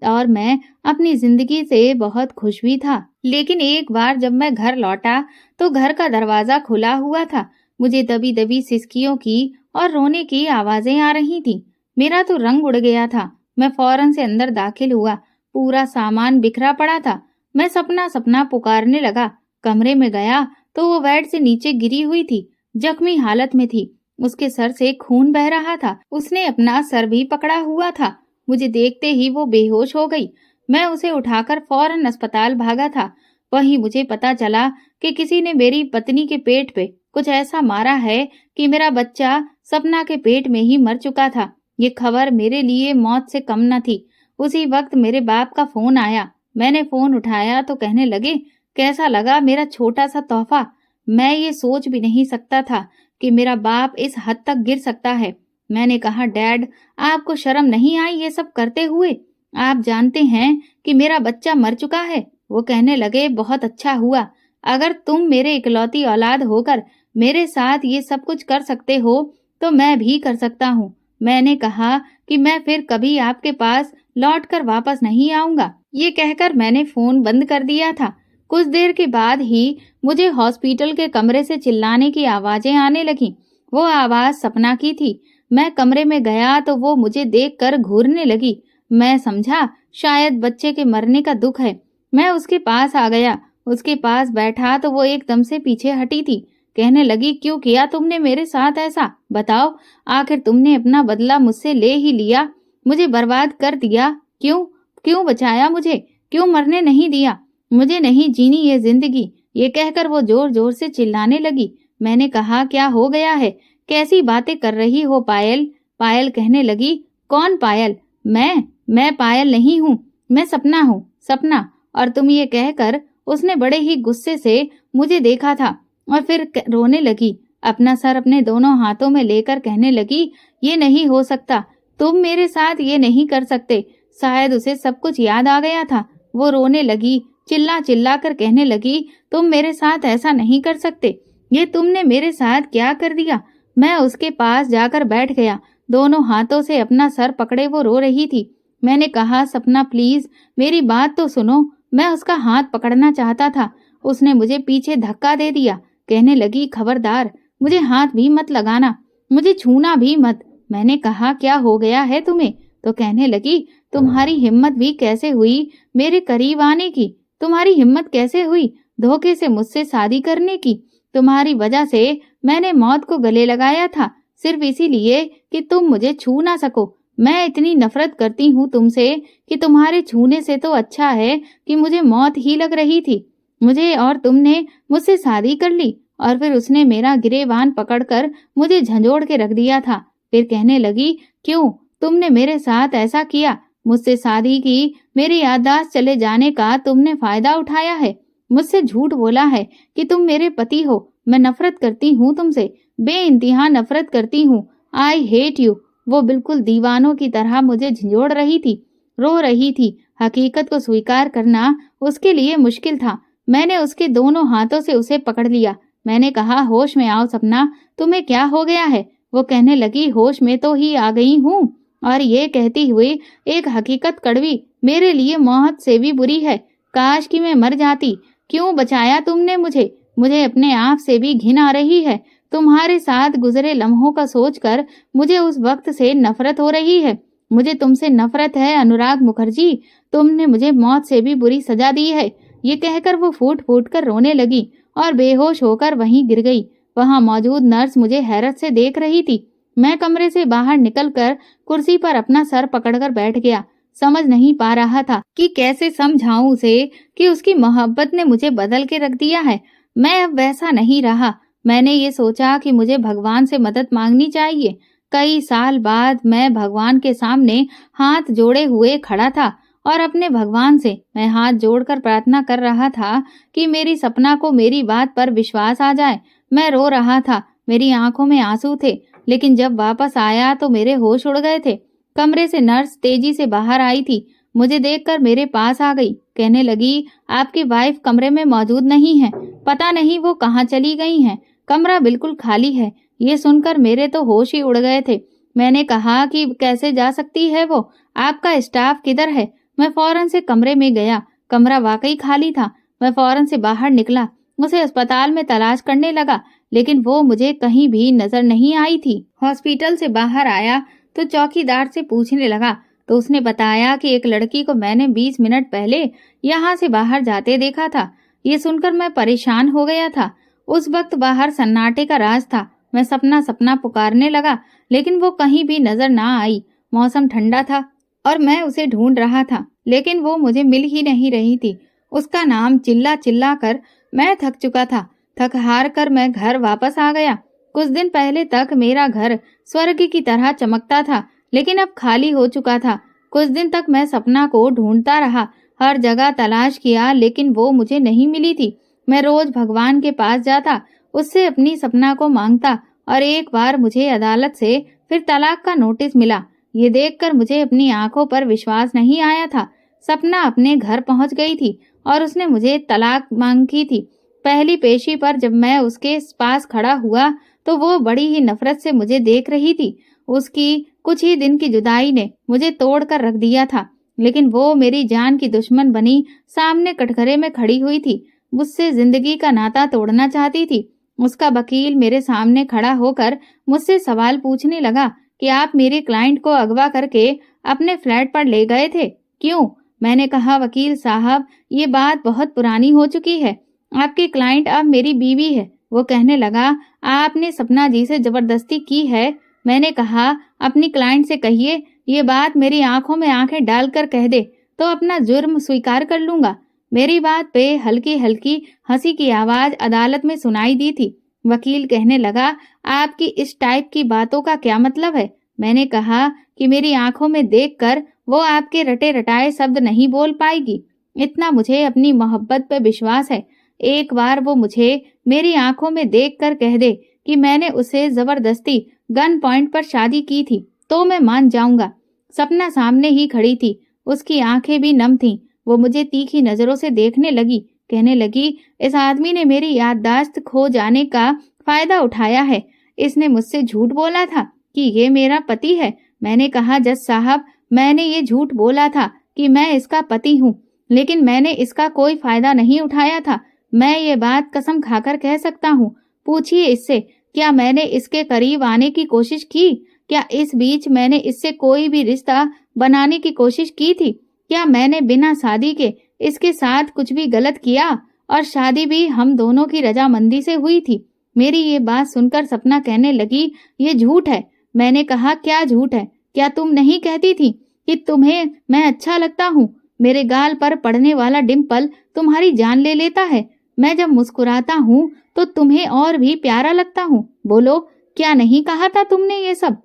और मैं अपनी जिंदगी से बहुत खुश भी था। लेकिन एक बार जब मैं घर लौटा तो घर का दरवाजा खुला हुआ था। मुझे दबी दबी सिसकियों की और रोने की आवाजें आ रही थी। मेरा तो रंग उड़ गया था। मैं फौरन से अंदर दाखिल हुआ। पूरा सामान बिखरा पड़ा था। मैं सपना सपना पुकारने लगा। कमरे में गया तो वो बेड से नीचे गिरी हुई थी, जख्मी हालत में थी। उसके सर से खून बह रहा था। उसने अपना सर भी पकड़ा हुआ था। मुझे देखते ही वो बेहोश हो गई। मैं उसे उठाकर फौरन अस्पताल भागा था। वहीं मुझे पता चला कि किसी ने मेरी पत्नी के पेट पे कुछ ऐसा मारा है कि मेरा बच्चा सपना के पेट में ही मर चुका था। ये खबर मेरे लिए मौत से कम न थी। उसी वक्त मेरे बाप का फोन आया। मैंने फोन उठाया तो कहने लगे, कैसा लगा मेरा छोटा सा तोहफा? मैं ये सोच भी नहीं सकता था कि मेरा बाप इस हद तक गिर सकता है। मैंने कहा, डैड, आपको शर्म नहीं आई ये सब करते हुए? आप जानते हैं कि मेरा बच्चा मर चुका है। वो कहने लगे, बहुत अच्छा हुआ। अगर तुम मेरे इकलौती औलाद होकर मेरे साथ ये सब कुछ कर सकते हो तो मैं भी कर सकता हूँ। میں نے کہا کہ میں پھر کبھی آپ کے پاس لوٹ کر واپس نہیں آؤں گا۔ یہ کہہ کر میں نے فون بند کر دیا تھا۔ کچھ دیر کے بعد ہی مجھے ہاسپٹل کے کمرے سے چلانے کی آوازیں آنے لگیں۔ وہ آواز سپنا کی تھی۔ میں کمرے میں گیا تو وہ مجھے دیکھ کر گھورنے لگی۔ میں سمجھا شاید بچے کے مرنے کا دکھ ہے۔ میں اس کے پاس آ گیا، اس کے پاس بیٹھا تو وہ ایک دم سے پیچھے ہٹی تھی۔ کہنے لگی، کیوں کیا تم نے میرے ساتھ ایسا؟ بتاؤ، آخر تم نے اپنا بدلہ مجھ سے لے ہی لیا، مجھے برباد کر دیا۔ کیوں بچایا مجھے؟ کیوں مرنے نہیں دیا؟ مجھے نہیں جینی یہ زندگی۔ یہ کہہ کر وہ زور زور سے چلانے لگی۔ میں نے کہا، کیا ہو گیا ہے؟ کیسی باتیں کر رہی ہو پائل؟ پائل کہنے لگی، کون پائل؟ میں پائل نہیں ہوں، میں سپنا ہوں، سپنا۔ اور تم، یہ کہہ کر اس نے بڑے ہی غصے سے مجھے دیکھا تھا اور پھر رونے لگی، اپنا سر اپنے دونوں ہاتھوں میں لے کر کہنے لگی، یہ نہیں ہو سکتا، تم میرے ساتھ یہ نہیں کر سکتے۔ شاید اسے سب کچھ یاد آ گیا تھا۔ وہ رونے لگی، چلا کر کہنے لگی، تم میرے ساتھ ایسا نہیں کر سکتے، یہ تم نے میرے ساتھ کیا کر دیا؟ میں اس کے پاس جا کر بیٹھ گیا، دونوں ہاتھوں سے اپنا سر پکڑے وہ رو رہی تھی۔ میں نے کہا، سپنا پلیز میری بات تو سنو۔ میں اس کا ہاتھ پکڑنا چاہتا تھا، اس نے مجھے پیچھے دھکا دے دیا۔ کہنے لگی، خبردار، مجھے ہاتھ بھی مت لگانا، مجھے چھونا بھی مت۔ میں نے کہا، کیا ہو گیا ہے تمہیں؟ تو کہنے لگی، تمہاری ہمت بھی کیسے ہوئی میرے قریب آنے کی؟ تمہاری ہمت کیسے ہوئی دھوکے سے مجھ سے شادی کرنے کی؟ تمہاری وجہ سے میں نے موت کو گلے لگایا تھا، صرف اسی لیے کہ تم مجھے چھو نہ سکو۔ میں اتنی نفرت کرتی ہوں تم سے کہ تمہارے چھونے سے تو اچھا ہے کہ مجھے موت ہی لگ رہی تھی۔ مجھے اور تم نے مجھ سے شادی کر لی اور پھر اس نے میرا گریبان پکڑ کر مجھے جھنجھوڑ کے رکھ دیا تھا۔ پھر کہنے لگی، کیوں تم نے میرے ساتھ ایسا کیا؟ مجھ سے شادی کی، میری یادداشت چلے جانے کا تم نے فائدہ اٹھایا ہے، مجھ سے جھوٹ بولا ہے کہ تم میرے پتی ہو۔ میں نفرت کرتی ہوں تم سے، بے انتہا نفرت کرتی ہوں۔ I hate you. وہ بالکل دیوانوں کی طرح مجھے جھنجھوڑ رہی تھی، رو رہی تھی۔ حقیقت کو سویکار کرنا اس کے لیے مشکل تھا۔ میں نے اس کے دونوں ہاتھوں سے اسے پکڑ لیا۔ میں نے کہا، ہوش میں آؤ سپنا، تمہیں کیا ہو گیا ہے؟ وہ کہنے لگی، ہوش میں تو ہی آ گئی ہوں، اور یہ کہتی ہوئی، ایک حقیقت کڑوی، میرے لیے موت سے بھی بری ہے، کاش کہ میں مر جاتی۔ کیوں بچایا تم نے مجھے اپنے آپ سے بھی گھن آ رہی ہے۔ تمہارے ساتھ گزرے لمحوں کا سوچ کر مجھے اس وقت سے نفرت ہو رہی ہے۔ مجھے تم سے نفرت ہے انوراگ مکھرجی، تم نے مجھے موت سے بھی بری سزا دی ہے۔ یہ کہہ کر وہ پھوٹ پھوٹ کر رونے لگی اور بے ہوش ہو کر وہیں گر گئی۔ وہاں موجود نرس مجھے حیرت سے دیکھ رہی تھی۔ میں کمرے سے باہر نکل کر کرسی پر اپنا سر پکڑ کر بیٹھ گیا۔ سمجھ نہیں پا رہا تھا کہ کیسے سمجھاؤں اسے کہ اس کی محبت نے مجھے بدل کے رکھ دیا ہے۔ میں اب ویسا نہیں رہا۔ میں نے یہ سوچا کہ مجھے بھگوان سے مدد مانگنی چاہیے۔ کئی سال بعد میں بھگوان کے سامنے ہاتھ جوڑے ہوئے کھڑا تھا اور اپنے بھگوان سے میں ہاتھ جوڑ کر پرارتھنا کر رہا تھا کہ میری سپنا کو میری بات پر وشواس آ جائے۔ میں رو رہا تھا، میری آنکھوں میں آنسو تھے، لیکن جب واپس آیا تو میرے ہوش اڑ گئے تھے۔ کمرے سے نرس تیزی سے باہر آئی تھی، مجھے دیکھ کر میرے پاس آ گئی۔ کہنے لگی، آپ کی وائف کمرے میں موجود نہیں ہے، پتہ نہیں وہ کہاں چلی گئی ہیں، کمرہ بالکل خالی ہے۔ یہ سن کر میرے تو ہوش ہی اڑ گئے تھے۔ میں نے کہا کہ کیسے جا سکتی ہے وہ، آپ کا اسٹاف کدھر ہے؟ میں فوراً سے کمرے میں گیا، کمرہ واقعی خالی تھا۔ میں فوراً سے باہر نکلا، اسے اسپتال میں تلاش کرنے لگا، لیکن وہ مجھے کہیں بھی نظر نہیں آئی تھی۔ ہاسپٹل سے باہر آیا تو چوکیدار سے پوچھنے لگا تو اس نے بتایا کہ ایک لڑکی کو میں نے 20 منٹ پہلے یہاں سے باہر جاتے دیکھا تھا۔ یہ سن کر میں پریشان ہو گیا تھا۔ اس وقت باہر سناٹے کا راز تھا۔ میں سپنا پکارنے لگا، لیکن وہ کہیں بھی نظر نہ آئی۔ موسم ٹھنڈا تھا اور میں اسے ڈھونڈ رہا تھا، لیکن وہ مجھے مل ہی نہیں رہی تھی۔ اس کا نام چلا کر میں تھک چکا تھا۔ تھک ہار کر میں گھر واپس آ گیا۔ کچھ دن پہلے تک میرا گھر سورگ کی طرح چمکتا تھا، لیکن اب خالی ہو چکا تھا۔ کچھ دن تک میں سپنا کو ڈھونڈتا رہا، ہر جگہ تلاش کیا، لیکن وہ مجھے نہیں ملی تھی۔ میں روز بھگوان کے پاس جاتا، اس سے اپنی سپنا کو مانگتا، اور ایک بار مجھے عدالت سے پھر طلاق کا نوٹس ملا۔ یہ دیکھ کر مجھے اپنی آنکھوں پر وشواس نہیں آیا تھا۔ سپنا اپنے گھر پہنچ گئی تھی اور اس نے مجھے طلاق مانگی تھی۔ پہلی پیشی پر جب میں اس کے پاس کھڑا ہوا تو وہ بڑی ہی نفرت سے مجھے دیکھ رہی تھی۔ اس کی कुछ ही दिन की जुदाई ने मुझे तोड़ कर रख दिया था, लेकिन वो मेरी जान की दुश्मन बनी सामने कटघरे में खड़ी हुई थी, मुझसे जिंदगी का नाता तोड़ना चाहती थी। उसका वकील मेरे सामने खड़ा होकर मुझसे सवाल पूछने लगा कि आप मेरे क्लाइंट को अगवा करके अपने फ्लैट पर ले गए थे, क्यों? मैंने कहा, वकील साहब, ये बात बहुत पुरानी हो चुकी है, आपकी क्लाइंट अब मेरी बीवी है। वो कहने लगा, आपने सपना जी से जबरदस्ती की है। मैंने कहा, अपनी क्लाइंट से कहिए ये बात मेरी आंखों में आंखें डालकर कह दे तो अपना जुर्म स्वीकार कर लूंगा। मेरी बात पे हल्की हल्की हंसी की आवाज अदालत में सुनाई दी थी। वकील कहने लगा, आपकी इस टाइप की बातों का क्या मतलब है? मैंने कहा कि मेरी आंखों में देखकर वो आपके रटे रटाए शब्द नहीं बोल पाएगी, इतना मुझे अपनी मोहब्बत पे विश्वास है। एक बार वो मुझे मेरी आंखों में देखकर कह दे कि मैंने उसे जबरदस्ती गन पॉइंट पर शादी की थी तो मैं मान जाऊंगा। सपना सामने ही खड़ी थी, उसकी आंखें भी नम थीं। वो मुझे तीखी नजरों से देखने लगी, कहने लगी, इस आदमी ने मेरी याददाश्त खो जाने का फायदा उठाया है। इसने मुझसे झूठ बोला था कि ये मेरा पति है। मैंने कहा, जज साहब, मैंने ये झूठ बोला था कि मैं इसका पति हूँ, लेकिन मैंने इसका कोई फायदा नहीं उठाया था। मैं ये बात कसम खाकर कह सकता हूँ। पूछिए इससे, क्या मैंने इसके करीब आने की कोशिश की? क्या इस बीच मैंने इससे कोई भी रिश्ता बनाने की कोशिश की थी? क्या मैंने बिना शादी के इसके साथ कुछ भी गलत किया? और शादी भी हम दोनों की रजामंदी से हुई थी। मेरी ये बात सुनकर सपना कहने लगी, ये झूठ है। मैंने कहा, क्या झूठ है? क्या तुम नहीं कहती थी कि तुम्हें मैं अच्छा लगता हूँ? मेरे गाल पर पड़ने वाला डिम्पल तुम्हारी जान ले लेता है। मैं जब मुस्कुराता हूँ तो तुम्हें और भी प्यारा लगता हूँ। बोलो, क्या नहीं कहा था तुमने ये सब?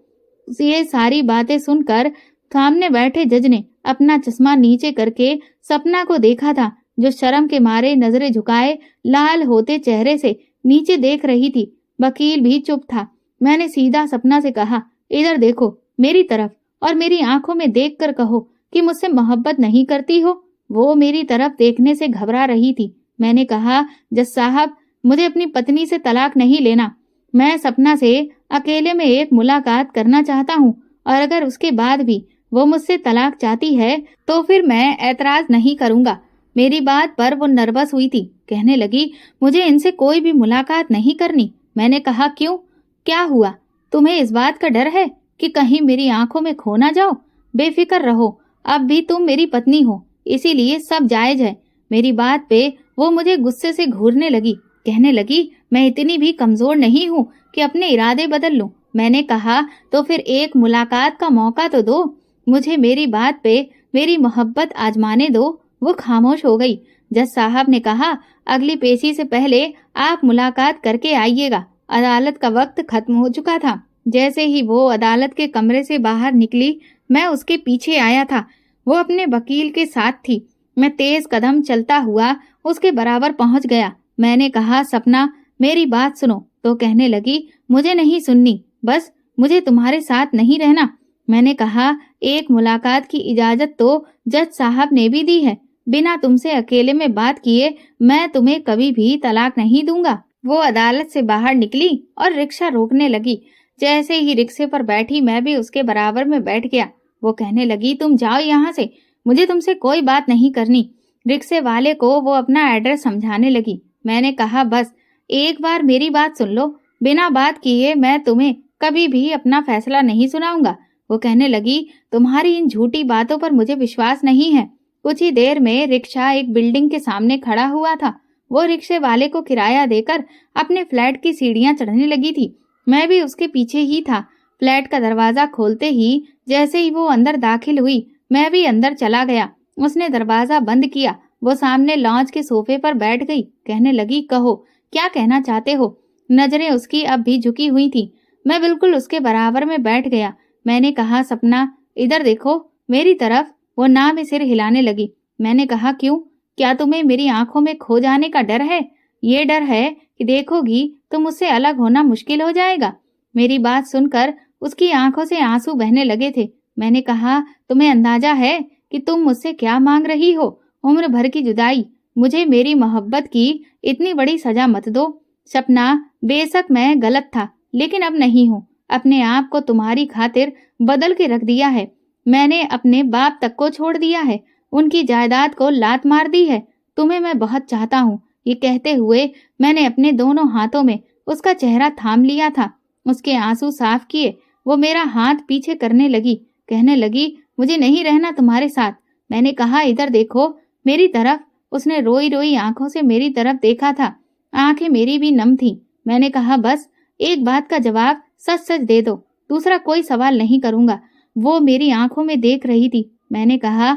ये सारी बातें सुनकर सामने बैठे जज ने अपना चश्मा नीचे करके सपना को देखा था, जो शर्म के मारे नजरें झुकाए लाल होते चेहरे से नीचे देख रही थी। वकील भी चुप था। मैंने सीधा सपना से कहा, इधर देखो मेरी तरफ और मेरी आंखों में देखकर कहो कि मुझसे मोहब्बत नहीं करती हो। वो मेरी तरफ देखने से घबरा रही थी। मैंने कहा, जज साहब, मुझे अपनी पत्नी से तलाक नहीं लेना। मैं सपना से अकेले में एक मुलाकात करना चाहता हूँ, और अगर उसके बाद भी वो मुझसे तलाक चाहती है तो फिर मैं ऐतराज नहीं करूंगा। मेरी बात पर वो नर्वस हुई थी, कहने लगी, मुझे इनसे कोई भी मुलाकात नहीं करनी। मैंने कहा, क्यों? क्या हुआ? तुम्हें इस बात का डर है कि कहीं मेरी आंखों में खो ना जाओ? बेफिक्र रहो, अब भी तुम मेरी पत्नी हो, इसीलिए सब जायज है। मेरी बात पे वो मुझे गुस्से से घूरने लगी, कहने लगी, मैं इतनी भी कमजोर नहीं हूँ कि अपने इरादे बदल लूं। मैंने कहा, तो फिर एक मुलाकात का मौका तो दो, मुझे मेरी बात पे मेरी मोहब्बत आजमाने दो। वो खामोश हो गई। जज साहब ने कहा, अगली पेशी से पहले आप मुलाकात करके आइएगा। अदालत का वक्त खत्म हो चुका था। जैसे ही वो अदालत के कमरे से बाहर निकली, मैं उसके पीछे आया था। वो अपने वकील के साथ थी। मैं तेज कदम चलता हुआ उसके बराबर पहुंच गया। मैंने कहा, सपना, मेरी बात सुनो। तो कहने लगी, मुझे नहीं सुननी, बस मुझे तुम्हारे साथ नहीं रहना। मैंने कहा, एक मुलाकात की इजाजत तो जज साहब ने भी दी है। बिना तुमसे अकेले में बात किए मैं तुम्हें कभी भी तलाक नहीं दूंगा। वो अदालत से बाहर निकली और रिक्शा रोकने लगी। जैसे ही रिक्शे पर बैठी, मैं भी उसके बराबर में बैठ गया। वो कहने लगी, तुम जाओ यहाँ से, मुझे तुमसे कोई बात नहीं करनी। रिक्शे वाले को वो अपना एड्रेस समझाने लगी। मैंने कहा, बस एक बार मेरी बात सुन लो, बिना बात किए मैं तुम्हें कभी भी अपना फैसला नहीं सुनाऊंगा। वो कहने लगी, तुम्हारी इन झूठी बातों पर मुझे विश्वास नहीं है। कुछ ही देर में रिक्शा एक बिल्डिंग के सामने खड़ा हुआ था। वो रिक्शे वाले को किराया देकर अपने फ्लैट की सीढ़ियां चढ़ने लगी थी। मैं भी उसके पीछे ही था। फ्लैट का दरवाजा खोलते ही जैसे ही वो अंदर दाखिल हुई, मैं भी अंदर चला गया। उसने दरवाजा बंद किया। वो सामने लॉन्च के सोफे पर बैठ गई। कहने लगी, कहो, क्या कहना चाहते हो? नजरें उसकी अब भी झुकी हुई थी। मैं बिल्कुल उसके बराबर में बैठ गया। मैंने कहा, सपना, इधर देखो मेरी तरफ। वो ना में सिर हिलाने लगी। मैंने कहा, क्यों? क्या तुम्हें मेरी आंखों में खो जाने का डर है? ये डर है कि देखोगी तो मुझसे अलग होना मुश्किल हो जाएगा। मेरी बात सुनकर उसकी आंखों से आंसू बहने लगे थे। मैंने कहा, तुम्हें अंदाजा है कि तुम मुझसे क्या मांग रही हो? उम्र भर की जुदाई। मुझे मेरी मोहब्बत की इतनी बड़ी सजा मत दो। सपना, बेशक मैं गलत था, लेकिन अब नहीं हूँ। अपने आप को तुम्हारी खातिर बदल के रख दिया है। मैंने अपने बाप तक को छोड़ दिया है, उनकी जायदाद को लात मार दी है। तुम्हें मैं बहुत चाहता हूँ। ये कहते हुए मैंने अपने दोनों हाथों में उसका चेहरा थाम लिया था, उसके आंसू साफ किए। वो मेरा हाथ पीछे करने लगी, कहने लगी, मुझे नहीं रहना तुम्हारे साथ। मैंने कहा, इधर देखो मेरी तरफ। उसने रोई रोई आंखों से मेरी तरफ देखा था, आंखें मेरी भी नम थी। मैंने कहा, बस एक बात का जवाब सच सच दे दो, दूसरा कोई सवाल नहीं करूंगा। वो मेरी आंखों में देख रही थी। मैंने कहा,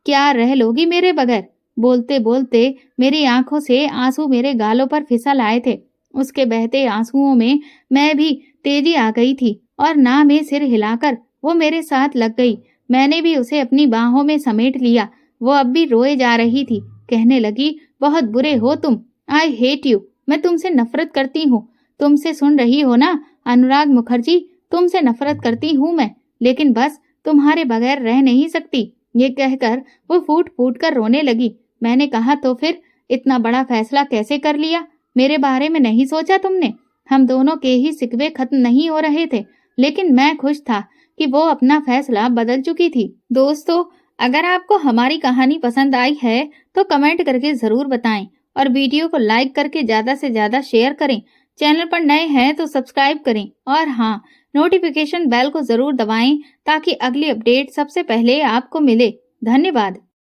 क्या रह लोगी मेरे बगैर? बोलते बोलते मेरी आंखों से आंसू मेरे गालों पर फिसल आए थे। उसके बहते आंसुओं में मैं भी तेजी आ गई थी और ना में सिर हिलाकर वो मेरे साथ लग गई। मैंने भी उसे अपनी बाहों में समेट लिया। वो अब भी रोए जा रही थी, कहने लगी, बहुत बुरे हो तुम, आई हेट यू, मैं तुमसे नफरत करती हूँ। तुमसे सुन रही हो ना अनुराग मुखर्जी, तुमसे नफरत करती हूँ मैं, लेकिन बस तुम्हारे बगैर रह नहीं सकती। ये कहकर वो फूट फूट कर रोने लगी। मैंने कहा, तो फिर इतना बड़ा फैसला कैसे कर लिया? मेरे बारे में नहीं सोचा तुमने? हम दोनों के ही सिकवे खत्म नहीं हो रहे थे, लेकिन मैं खुश था कि वो अपना फैसला बदल चुकी थी। दोस्तों, अगर आपको हमारी कहानी पसंद आई है तो कमेंट करके जरूर बताएं और वीडियो को लाइक करके ज्यादा से ज्यादा शेयर करें। चैनल पर नए हैं तो सब्सक्राइब करें और हाँ, नोटिफिकेशन बेल को जरूर दबाएं ताकि अगली अपडेट सबसे पहले आपको मिले। धन्यवाद।